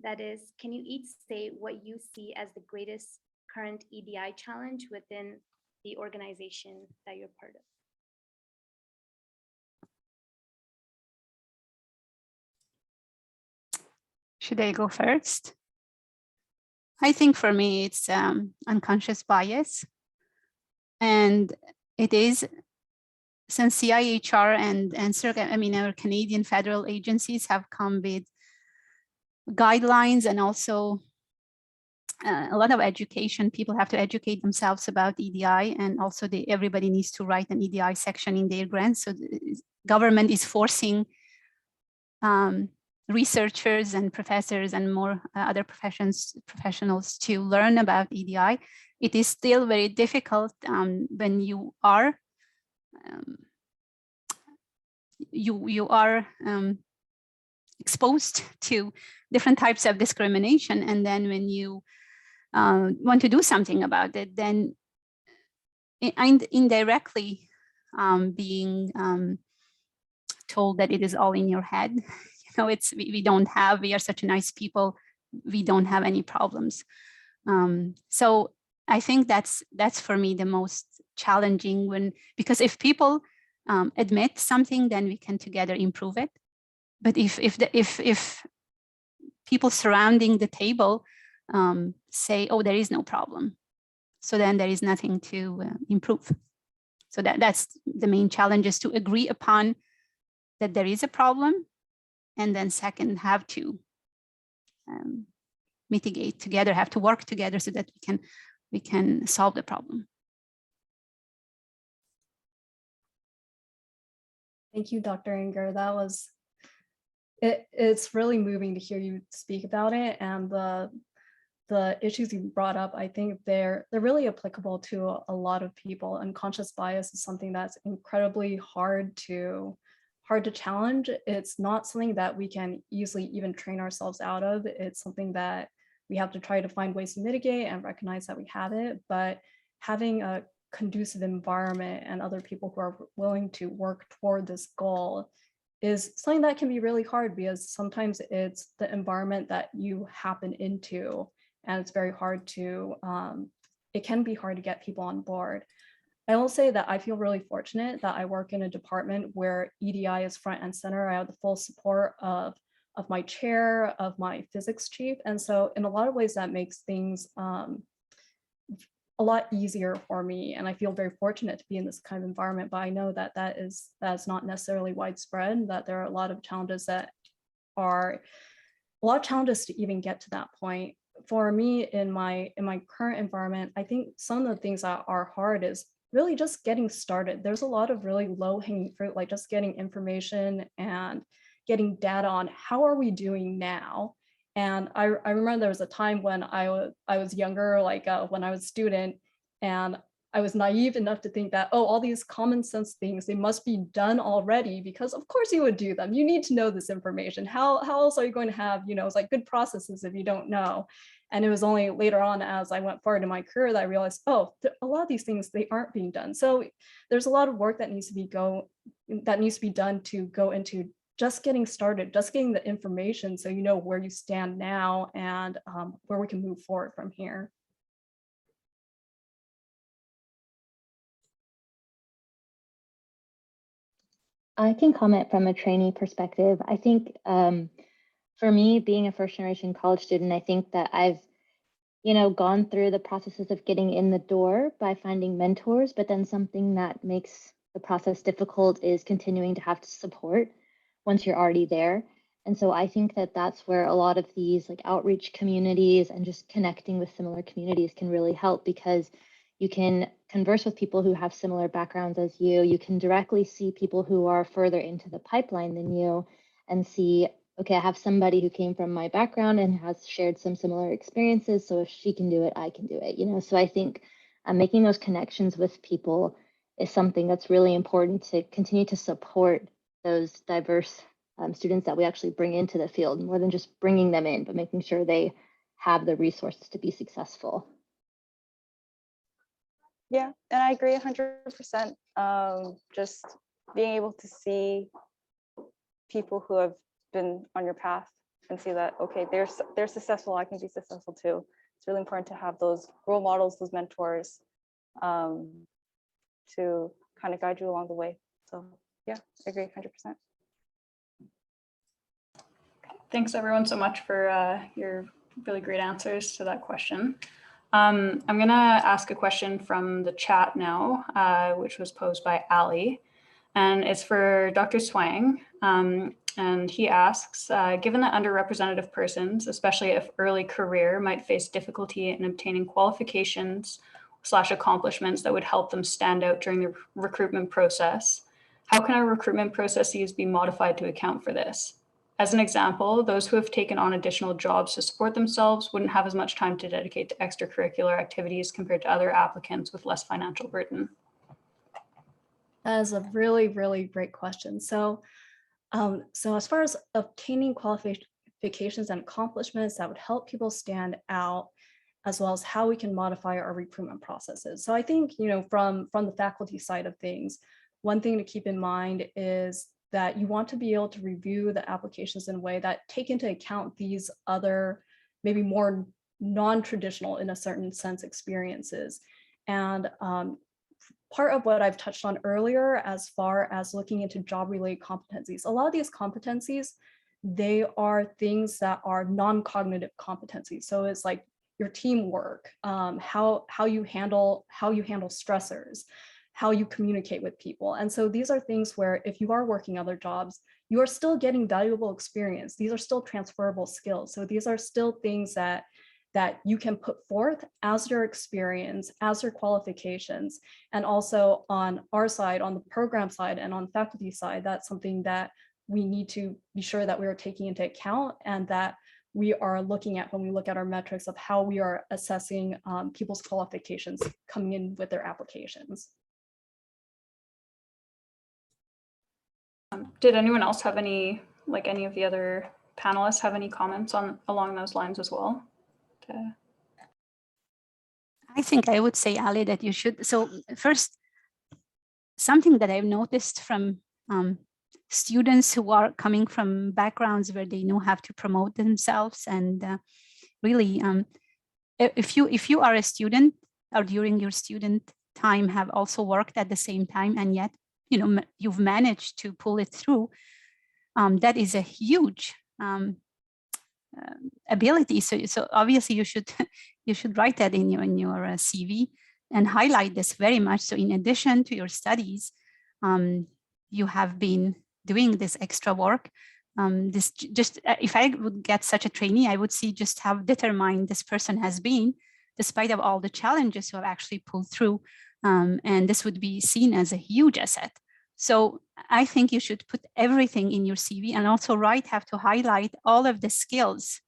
[SPEAKER 4] that is, can you each say what you see as the greatest current EDI challenge within the organization that you're part of?
[SPEAKER 3] Should I go first? I think for me, it's unconscious bias. And it is, since CIHR and our Canadian federal agencies have come with guidelines and also a lot of education. People have to educate themselves about EDI, and also everybody needs to write an EDI section in their grants. So the government is forcing researchers and professors and more other professionals to learn about EDI. It is still very difficult when you are exposed to different types of discrimination, and then when you want to do something about it, then indirectly being told that it is all in your head. You know, we are such nice people, we don't have any problems. So I think that's for me the most challenging, because if people admit something, then we can together improve it. But if people surrounding the table say, oh, there is no problem, so then there is nothing to improve. So that's the main challenge, is to agree upon that there is a problem, and then second, have to mitigate together, have to work together so that we can solve the problem.
[SPEAKER 2] Thank you, Dr. Enger. That was, it's really moving to hear you speak about it, and the issues you brought up, I think they're really applicable to a lot of people. Unconscious bias is something that's incredibly hard to challenge. It's not something that we can easily even train ourselves out of. It's something that we have to try to find ways to mitigate and recognize that we have it. But having a conducive environment and other people who are willing to work toward this goal is something that can be really hard, because sometimes it's the environment that you happen into, and it's very hard to, it can be hard to get people on board. I will say that I feel really fortunate that I work in a department where EDI is front and center. I have the full support of my chair, of my physics chief. And so in a lot of ways that makes things a lot easier for me. And I feel very fortunate to be in this kind of environment, but I know that that's not necessarily widespread, that there are a lot of challenges to even get to that point. for me in my current environment, I think some of the things that are hard is really just getting started. There's a lot of really low hanging fruit, like just getting information and getting data on how are we doing now. And I remember there was a time when I was younger, like when I was a student, and I was naive enough to think that, oh, all these common sense things, they must be done already, because of course you would do them. You need to know this information. How else are you going to have, it's like good processes if you don't know? And it was only later on as I went forward in my career that I realized, oh, a lot of these things, they aren't being done. So there's a lot of work that needs to be done to go into just getting started, just getting the information so you know where you stand now and where we can move forward from here.
[SPEAKER 6] I can comment from a trainee perspective. I think for me, being a first generation college student, I think that I've, gone through the processes of getting in the door by finding mentors, but then something that makes the process difficult is continuing to have to support once you're already there. And so I think that that's where a lot of these like outreach communities and just connecting with similar communities can really help, because you can converse with people who have similar backgrounds as you. You can directly see people who are further into the pipeline than you and see, okay, I have somebody who came from my background and has shared some similar experiences. So if she can do it, I can do it, So I think making those connections with people is something that's really important to continue to support those diverse students that we actually bring into the field, more than just bringing them in, but making sure they have the resources to be successful.
[SPEAKER 5] Yeah, and I agree 100%. Just being able to see people who have been on your path and see that, okay, they're successful, I can be successful too. It's really important to have those role models, those mentors, to kind of guide you along the way. So yeah, I agree 100%.
[SPEAKER 1] Thanks everyone so much for your really great answers to that question. I'm gonna ask a question from the chat now, which was posed by Ali, and it's for Dr. Juang. And he asks, given that underrepresented persons, especially if early career, might face difficulty in obtaining qualifications / accomplishments that would help them stand out during the recruitment process, how can our recruitment processes be modified to account for this? As an example, those who have taken on additional jobs to support themselves wouldn't have as much time to dedicate to extracurricular activities compared to other applicants with less financial burden.
[SPEAKER 2] That is a really, really great question. So as far as obtaining qualifications and accomplishments that would help people stand out, as well as how we can modify our recruitment processes. So I think, from the faculty side of things, one thing to keep in mind is that you want to be able to review the applications in a way that take into account these other, maybe more non-traditional in a certain sense experiences. And part of what I've touched on earlier, as far as looking into job-related competencies, a lot of these competencies, they are things that are non-cognitive competencies. So it's like your teamwork, how you handle stressors, how you communicate with people. And so these are things where if you are working other jobs, you are still getting valuable experience. These are still transferable skills. So these are still things that you can put forth as your experience, as your qualifications. And also on our side, on the program side and on the faculty side, that's something that we need to be sure that we are taking into account and that we are looking at when we look at our metrics of how we are assessing people's qualifications coming in with their applications.
[SPEAKER 1] Did anyone else have any of the other panelists have any comments along those lines as well?
[SPEAKER 3] I think I would say, Ali, that you should. So first, something that I've noticed from students who are coming from backgrounds where they know how to promote themselves, and really, if you are a student or during your student time have also worked at the same time, and yet you've managed to pull it through, that is a huge ability. So obviously you should write that in your CV and highlight this very much. So in addition to your studies, you have been doing this extra work this just if I would get such a trainee, I would see just how determined this person has been, despite of all the challenges who have actually pulled through. And this would be seen as a huge asset. So I think you should put everything in your CV, and also have to highlight all of the skills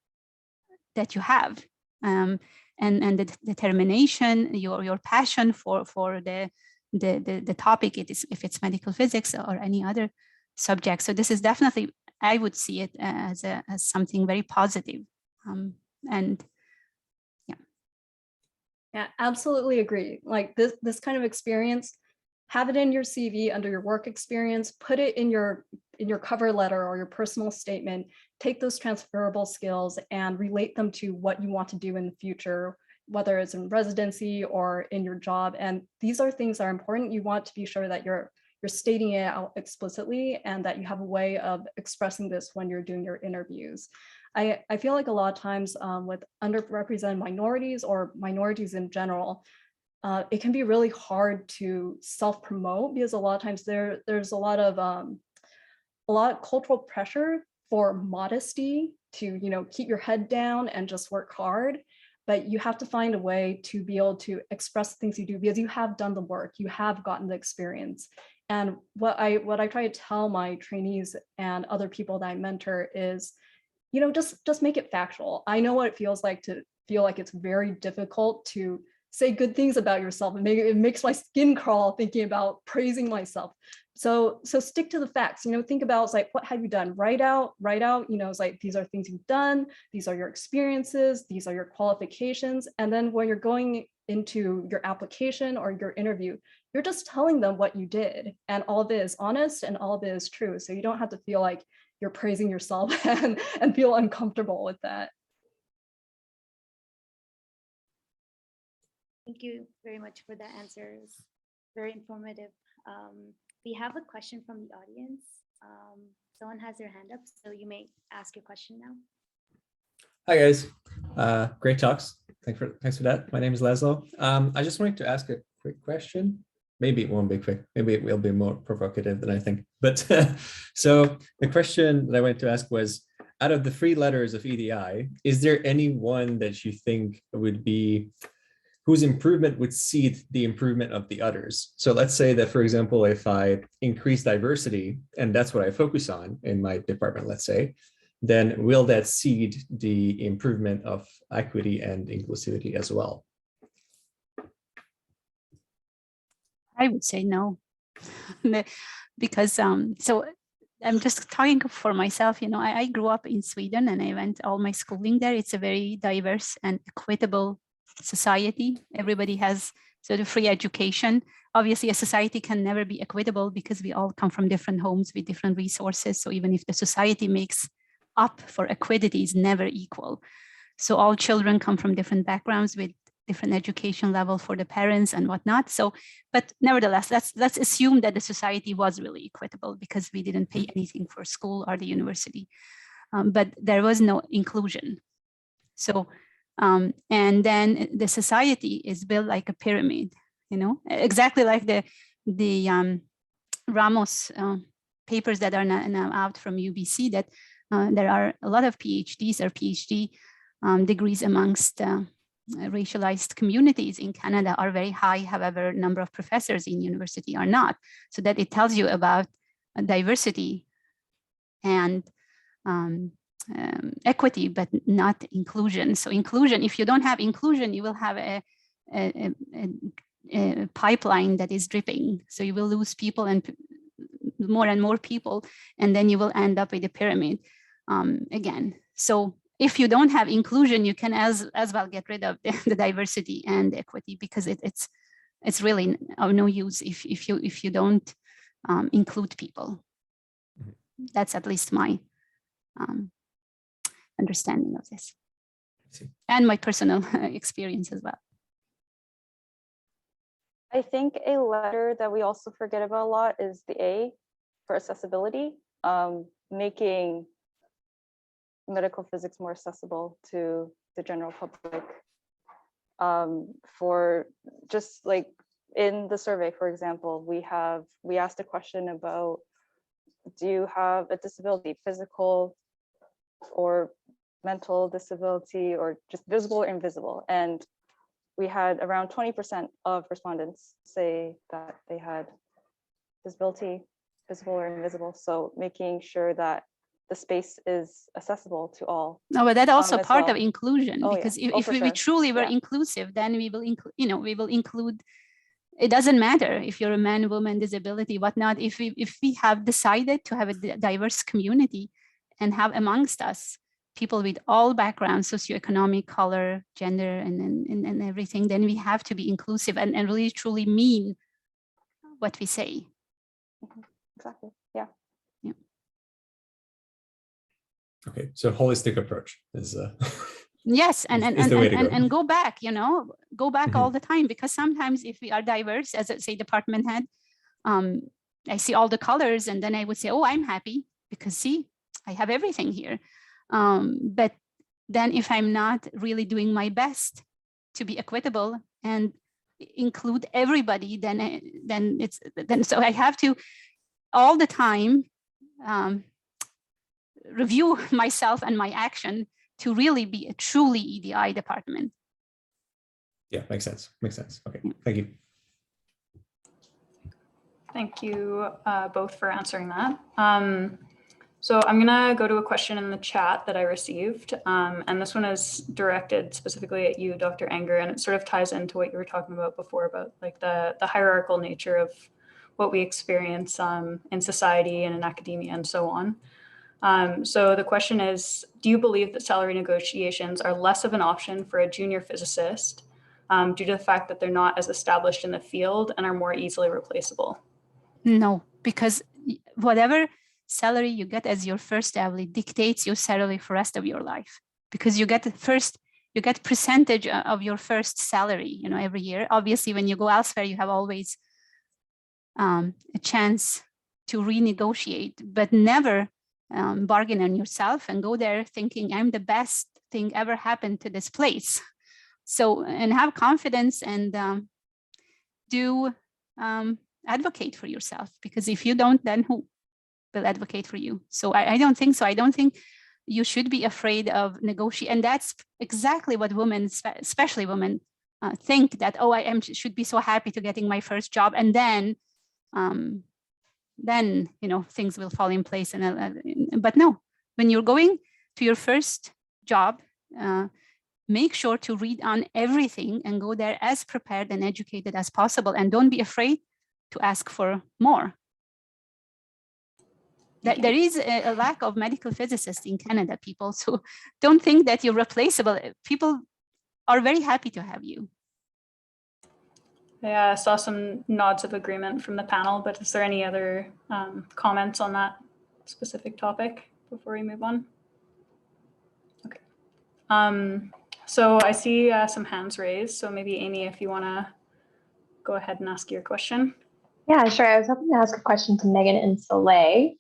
[SPEAKER 3] that you have, and the determination, your passion for the topic, if it's medical physics or any other subject. So this is definitely, I would see it as something very positive. And
[SPEAKER 2] yeah, absolutely agree. Like this kind of experience, have it in your CV under your work experience, put it in your cover letter or your personal statement, take those transferable skills and relate them to what you want to do in the future, whether it's in residency or in your job. And these are things that are important. You want to be sure that you're stating it out explicitly and that you have a way of expressing this when you're doing your interviews. I feel like a lot of times with underrepresented minorities or minorities in general, it can be really hard to self-promote because a lot of times there's a lot of cultural pressure for modesty to keep your head down and just work hard. But you have to find a way to be able to express things you do because you have done the work, you have gotten the experience. And what I try to tell my trainees and other people that I mentor is, just make it factual. I know what it feels like to feel like it's very difficult to say good things about yourself, and it makes my skin crawl thinking about praising myself. So stick to the facts. Think about, it's like, what have you done? Write out. It's like, these are things you've done. These are your experiences. These are your qualifications. And then when you're going into your application or your interview, you're just telling them what you did, and all of it is honest and all of it is true. So you don't have to feel like you're praising yourself and feel uncomfortable with that.
[SPEAKER 4] Thank you very much for that answer. It was very informative. We have a question from the audience. Someone has their hand up, so you may ask your question now.
[SPEAKER 7] Hi guys, great talks. Thanks for that. My name is Laszlo. I just wanted to ask a quick question. Maybe it won't be quick. Maybe it will be more provocative than I think. But so the question that I wanted to ask was, out of the 3 letters of EDI, is there any one that you think would be, whose improvement would seed the improvement of the others? So let's say that, for example, if I increase diversity, and that's what I focus on in my department, let's say, then will that seed the improvement of equity and inclusivity as well?
[SPEAKER 3] I would say no, because so I'm just talking for myself. I grew up in Sweden and I went all my schooling there. It's a very diverse and equitable society. Everybody has sort of free education. Obviously, a society can never be equitable because we all come from different homes with different resources. So even if the society makes up for equity, is never equal. So all children come from different backgrounds with different education level for the parents and whatnot. So, but nevertheless, let's assume that the society was really equitable because we didn't pay anything for school or the university, but there was no inclusion. So, and then the society is built like a pyramid, exactly like the Ramos papers that are now out from UBC, that there are a lot of PhDs or PhD degrees amongst racialized communities in Canada are very high. However, number of professors in university are not. So that it tells you about diversity and equity, but not inclusion. So inclusion, if you don't have inclusion, you will have a pipeline that is dripping. So you will lose people and more people, and then you will end up with a pyramid again. So if you don't have inclusion, you can as well get rid of the diversity and equity, because it's really of no use if you don't include people. That's at least my understanding of this, and my personal experience as well.
[SPEAKER 5] I think a letter that we also forget about a lot is the A for accessibility, making medical physics more accessible to the general public. For just like in the survey, for example, we asked a question about do you have a disability, physical or mental disability, or just visible or invisible? And we had around 20% of respondents say that they had disability, visible or invisible. So making sure that the space is accessible to all.
[SPEAKER 3] No, but that's also
[SPEAKER 5] as
[SPEAKER 3] part
[SPEAKER 5] well.
[SPEAKER 3] of inclusion,
[SPEAKER 5] Oh,
[SPEAKER 3] because
[SPEAKER 5] yeah. Oh,
[SPEAKER 3] if
[SPEAKER 5] for
[SPEAKER 3] we
[SPEAKER 5] sure.
[SPEAKER 3] truly were
[SPEAKER 5] Yeah.
[SPEAKER 3] inclusive, then we will include, we will include. It doesn't matter if you're a man, woman, disability, whatnot. If we have decided to have a diverse community and have amongst us people with all backgrounds, socioeconomic, color, gender, and everything, then we have to be inclusive and really truly mean what we say.
[SPEAKER 5] Exactly. Yeah.
[SPEAKER 7] Okay, so holistic approach is
[SPEAKER 3] Yes, and
[SPEAKER 7] is the way to go.
[SPEAKER 3] and go back, go back all
[SPEAKER 7] Mhm.
[SPEAKER 3] the time, because sometimes if we are diverse, as say department head, I see all the colors and then I would say, oh, I'm happy because see, I have everything here. But then if I'm not really doing my best to be equitable and include everybody, then so I have to all the time review myself and my action to really be a truly EDI department.
[SPEAKER 7] Yeah, makes sense. Makes sense. Okay, thank you.
[SPEAKER 1] Thank you both for answering that. So I'm gonna go to a question in the chat that I received, and this one is directed specifically at you, Dr. Enger, and it sort of ties into what you were talking about before about like the hierarchical nature of what we experience in society and in academia and so on. So the question is, do you believe that salary negotiations are less of an option for a junior physicist due to the fact that they're not as established in the field and are more easily replaceable?
[SPEAKER 3] No, because whatever salary you get as your first salary dictates your salary for the rest of your life, because you get percentage of your first salary, every year. Obviously, when you go elsewhere, you have always a chance to renegotiate, but never bargain on yourself and go there thinking I'm the best thing ever happened to this place. So, and have confidence and do advocate for yourself, because if you don't, then who will advocate for you? So I don't think so. I don't think you should be afraid of negotiating. And that's exactly what women, especially women, think that, oh, should be so happy to getting my first job. And then things will fall in place. But no, when you're going to your first job, make sure to read on everything and go there as prepared and educated as possible. And don't be afraid to ask for more. There is a lack of medical physicists in Canada, people. So don't think that you're replaceable. People are very happy to have you.
[SPEAKER 1] Yeah, I saw some nods of agreement from the panel, but is there any other comments on that specific topic before we move on? Okay. So I see some hands raised. So maybe Amy, if you want to go ahead and ask your question.
[SPEAKER 8] Yeah, sure. I was hoping to ask a question to Meghan and Soleil.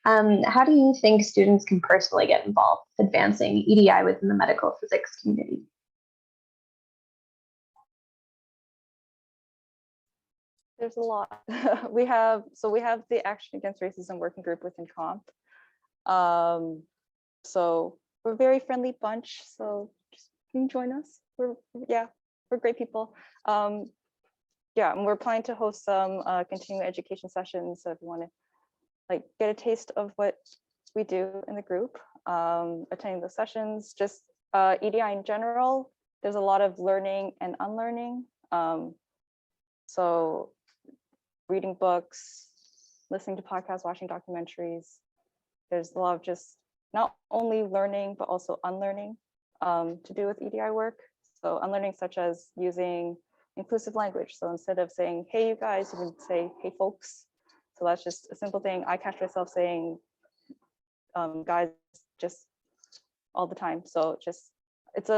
[SPEAKER 8] How do you think students can personally get involved advancing EDI within the medical physics community?
[SPEAKER 5] There's a lot. we have the Action Against Racism working group within COMP. So we're a very friendly bunch. So just can you join us? We're great people. Yeah, and we're planning to host some continuing education sessions. So if you want to get a taste of what we do in the group, attending the sessions, just EDI in general, there's a lot of learning and unlearning. So reading books, listening to podcasts, watching documentaries. There's a lot of just not only learning, but also unlearning to do with EDI work. So unlearning such as using inclusive language. So instead of saying, hey, you guys, you can say, hey, folks. So that's just a simple thing. I catch myself saying, guys, just all the time. So just, it's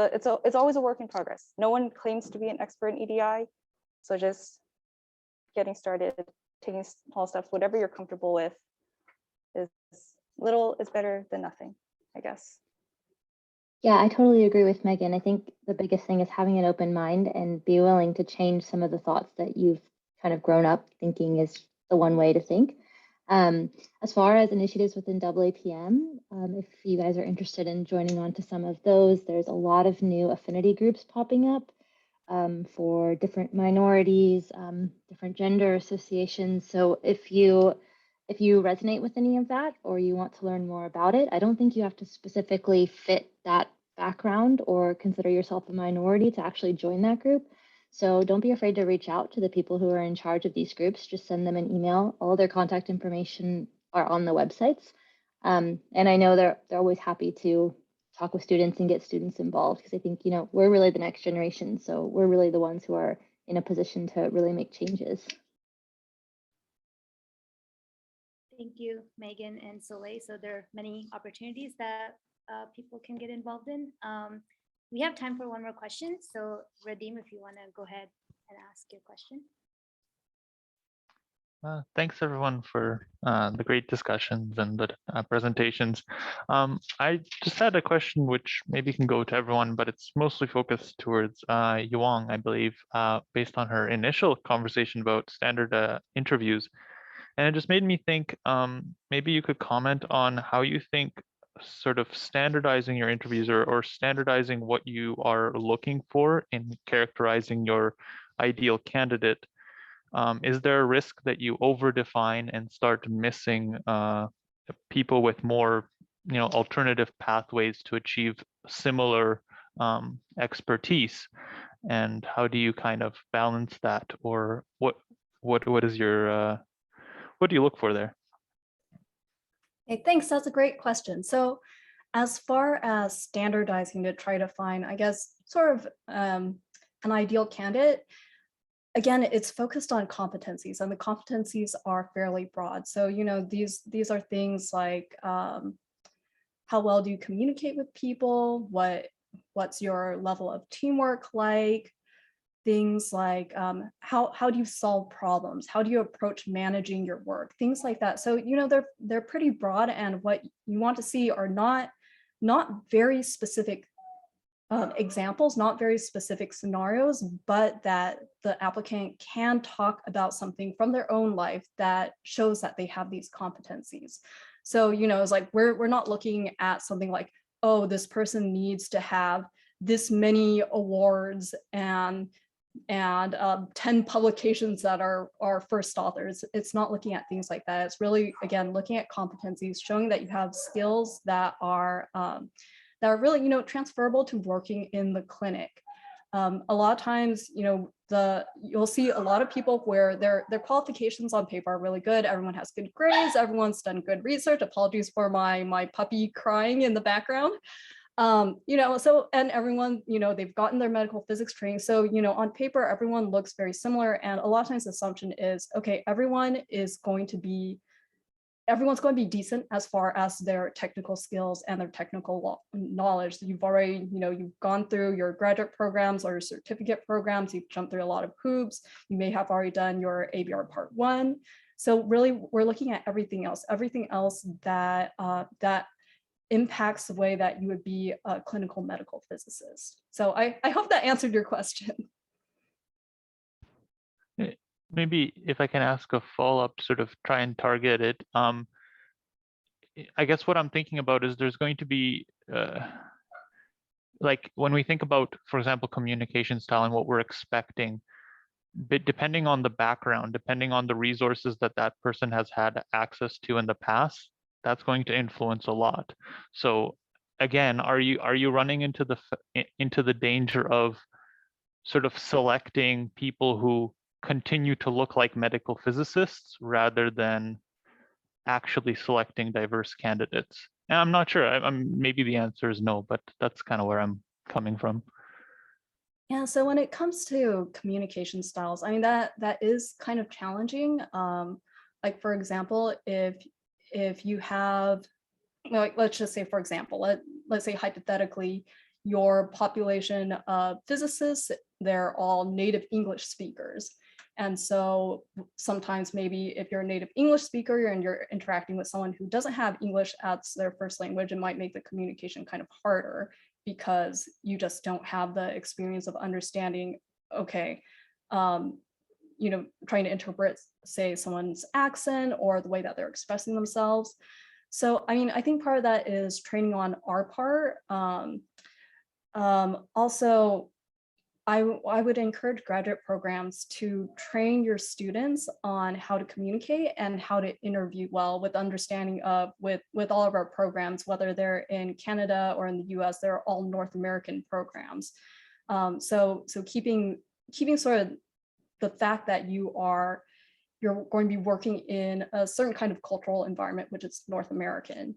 [SPEAKER 5] always a work in progress. No one claims to be an expert in EDI. So just getting started, taking small steps, whatever you're comfortable with, is little is better than nothing, I guess.
[SPEAKER 6] Yeah, I totally agree with Meghan. I think the biggest thing is having an open mind and be willing to change some of the thoughts that you've kind of grown up thinking is the one way to think. As far as initiatives within AAPM, if you guys are interested in joining on to some of those, there's a lot of new affinity groups popping up for different minorities, different gender associations. So if you resonate with any of that or you want to learn more about it, I don't think you have to specifically fit that background or consider yourself a minority to actually join that group. So don't be afraid to reach out to the people who are in charge of these groups. Just send them an email. All their contact information are on the websites. And I know they're always happy to talk with students and get students involved, because I think, you know, we're really the next generation. So we're really the ones who are in a position to really make changes.
[SPEAKER 4] Thank you, Megan and Soleil. So there are many opportunities that people can get involved in. We have time for one more question. So Radim, if you want to go ahead and ask your question.
[SPEAKER 9] Thanks everyone for the great discussions and the presentations. I just had a question which maybe can go to everyone, but it's mostly focused towards Juang, I believe, based on her initial conversation about standard interviews. And it just made me think, maybe you could comment on how you think sort of standardizing your interviews or standardizing what you are looking for in characterizing your ideal candidate. Is there a risk that you over-define and start missing people with more, you know, alternative pathways to achieve similar expertise? And how do you kind of balance that? Or what is your what do you look for there?
[SPEAKER 2] Hey, thanks. That's a great question. So as far as standardizing to try to find, I guess, sort of an ideal candidate, again, it's focused on competencies, and the competencies are fairly broad. So, you know, these are things like how well do you communicate with people? What's your level of teamwork like? Things like how do you solve problems? How do you approach managing your work? Things like that. So, you know, they're pretty broad, and what you want to see are not very specific examples, not very specific scenarios, but that the applicant can talk about something from their own life that shows that they have these competencies. So, you know, it's like we're not looking at something like, oh, this person needs to have this many awards and 10 publications that are first authors. It's not looking at things like that. It's really, again, looking at competencies, showing that you have skills that are really, you know, transferable to working in the clinic. A lot of times, you know, you'll see a lot of people where their qualifications on paper are really good. Everyone has good grades. Everyone's done good research. Apologies for my puppy crying in the background. You know, so, and everyone, you know, they've gotten their medical physics training. So, you know, on paper, everyone looks very similar. And a lot of times the assumption is, okay, everyone's going to be decent as far as their technical skills and their technical knowledge. You've already, you know, you've gone through your graduate programs or your certificate programs. You've jumped through a lot of hoops. You may have already done your ABR Part 1. So really, we're looking at everything else that impacts the way that you would be a clinical medical physicist. So I hope that answered your question.
[SPEAKER 9] Maybe if I can ask a follow-up, sort of try and target it. I guess what I'm thinking about is there's going to be, like when we think about, for example, communication style and what we're expecting, but depending on the background, depending on the resources that that person has had access to in the past, that's going to influence a lot. So again, are you running into the danger of sort of selecting people who continue to look like medical physicists rather than actually selecting diverse candidates? And I'm not sure. Maybe the answer is no, but that's kind of where I'm coming from.
[SPEAKER 2] Yeah, so when it comes to communication styles, I mean, that is kind of challenging. Like, for example, if you have, like, let's just say, for example, let's say hypothetically, your population of physicists, they're all native English speakers. And so sometimes maybe if you're a native English speaker and you're interacting with someone who doesn't have English as their first language, it might make the communication kind of harder because you just don't have the experience of understanding, okay, trying to interpret, say, someone's accent or the way that they're expressing themselves. So, I mean, I think part of that is training on our part. Also, I would encourage graduate programs to train your students on how to communicate and how to interview well, with understanding of with all of our programs, whether they're in Canada or in the US, they're all North American programs. So keeping sort of the fact that you're going to be working in a certain kind of cultural environment, which is North American.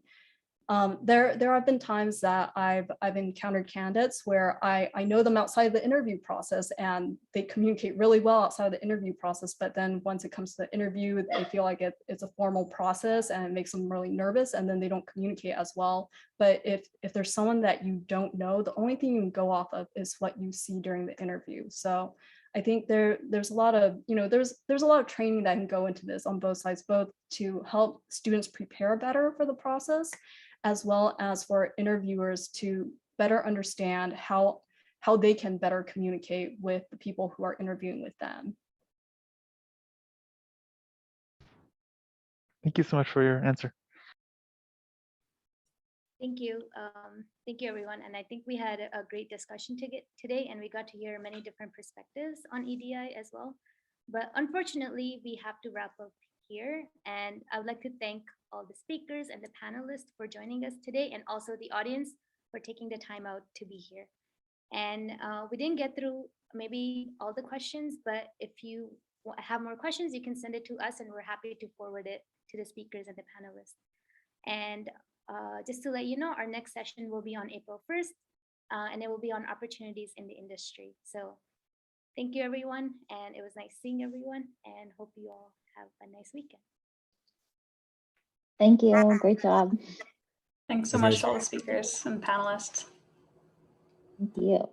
[SPEAKER 2] There have been times that I've encountered candidates where I know them outside the interview process and they communicate really well outside of the interview process, but then once it comes to the interview, they feel like it's a formal process and it makes them really nervous, and then they don't communicate as well. But if there's someone that you don't know, the only thing you can go off of is what you see during the interview. So I think there's a lot of, there's a lot of training that can go into this on both sides, both to help students prepare better for the process, as well as for interviewers to better understand how they can better communicate with the people who are interviewing with them.
[SPEAKER 9] Thank you so much for your answer.
[SPEAKER 4] Thank you. Thank you, everyone. And I think we had a great discussion today, and we got to hear many different perspectives on EDI as well. But unfortunately, we have to wrap up here. And I would like to thank all the speakers and the panelists for joining us today, and also the audience for taking the time out to be here. And we didn't get through maybe all the questions, but if you have more questions, you can send it to us, and we're happy to forward it to the speakers and the panelists. And just to let you know, our next session will be on April 1st, and it will be on opportunities in the industry. So thank you, everyone. And it was nice seeing everyone, and hope you all have a nice weekend.
[SPEAKER 6] Thank you. Great job.
[SPEAKER 1] Thanks so much to all the speakers and panelists.
[SPEAKER 6] Thank you.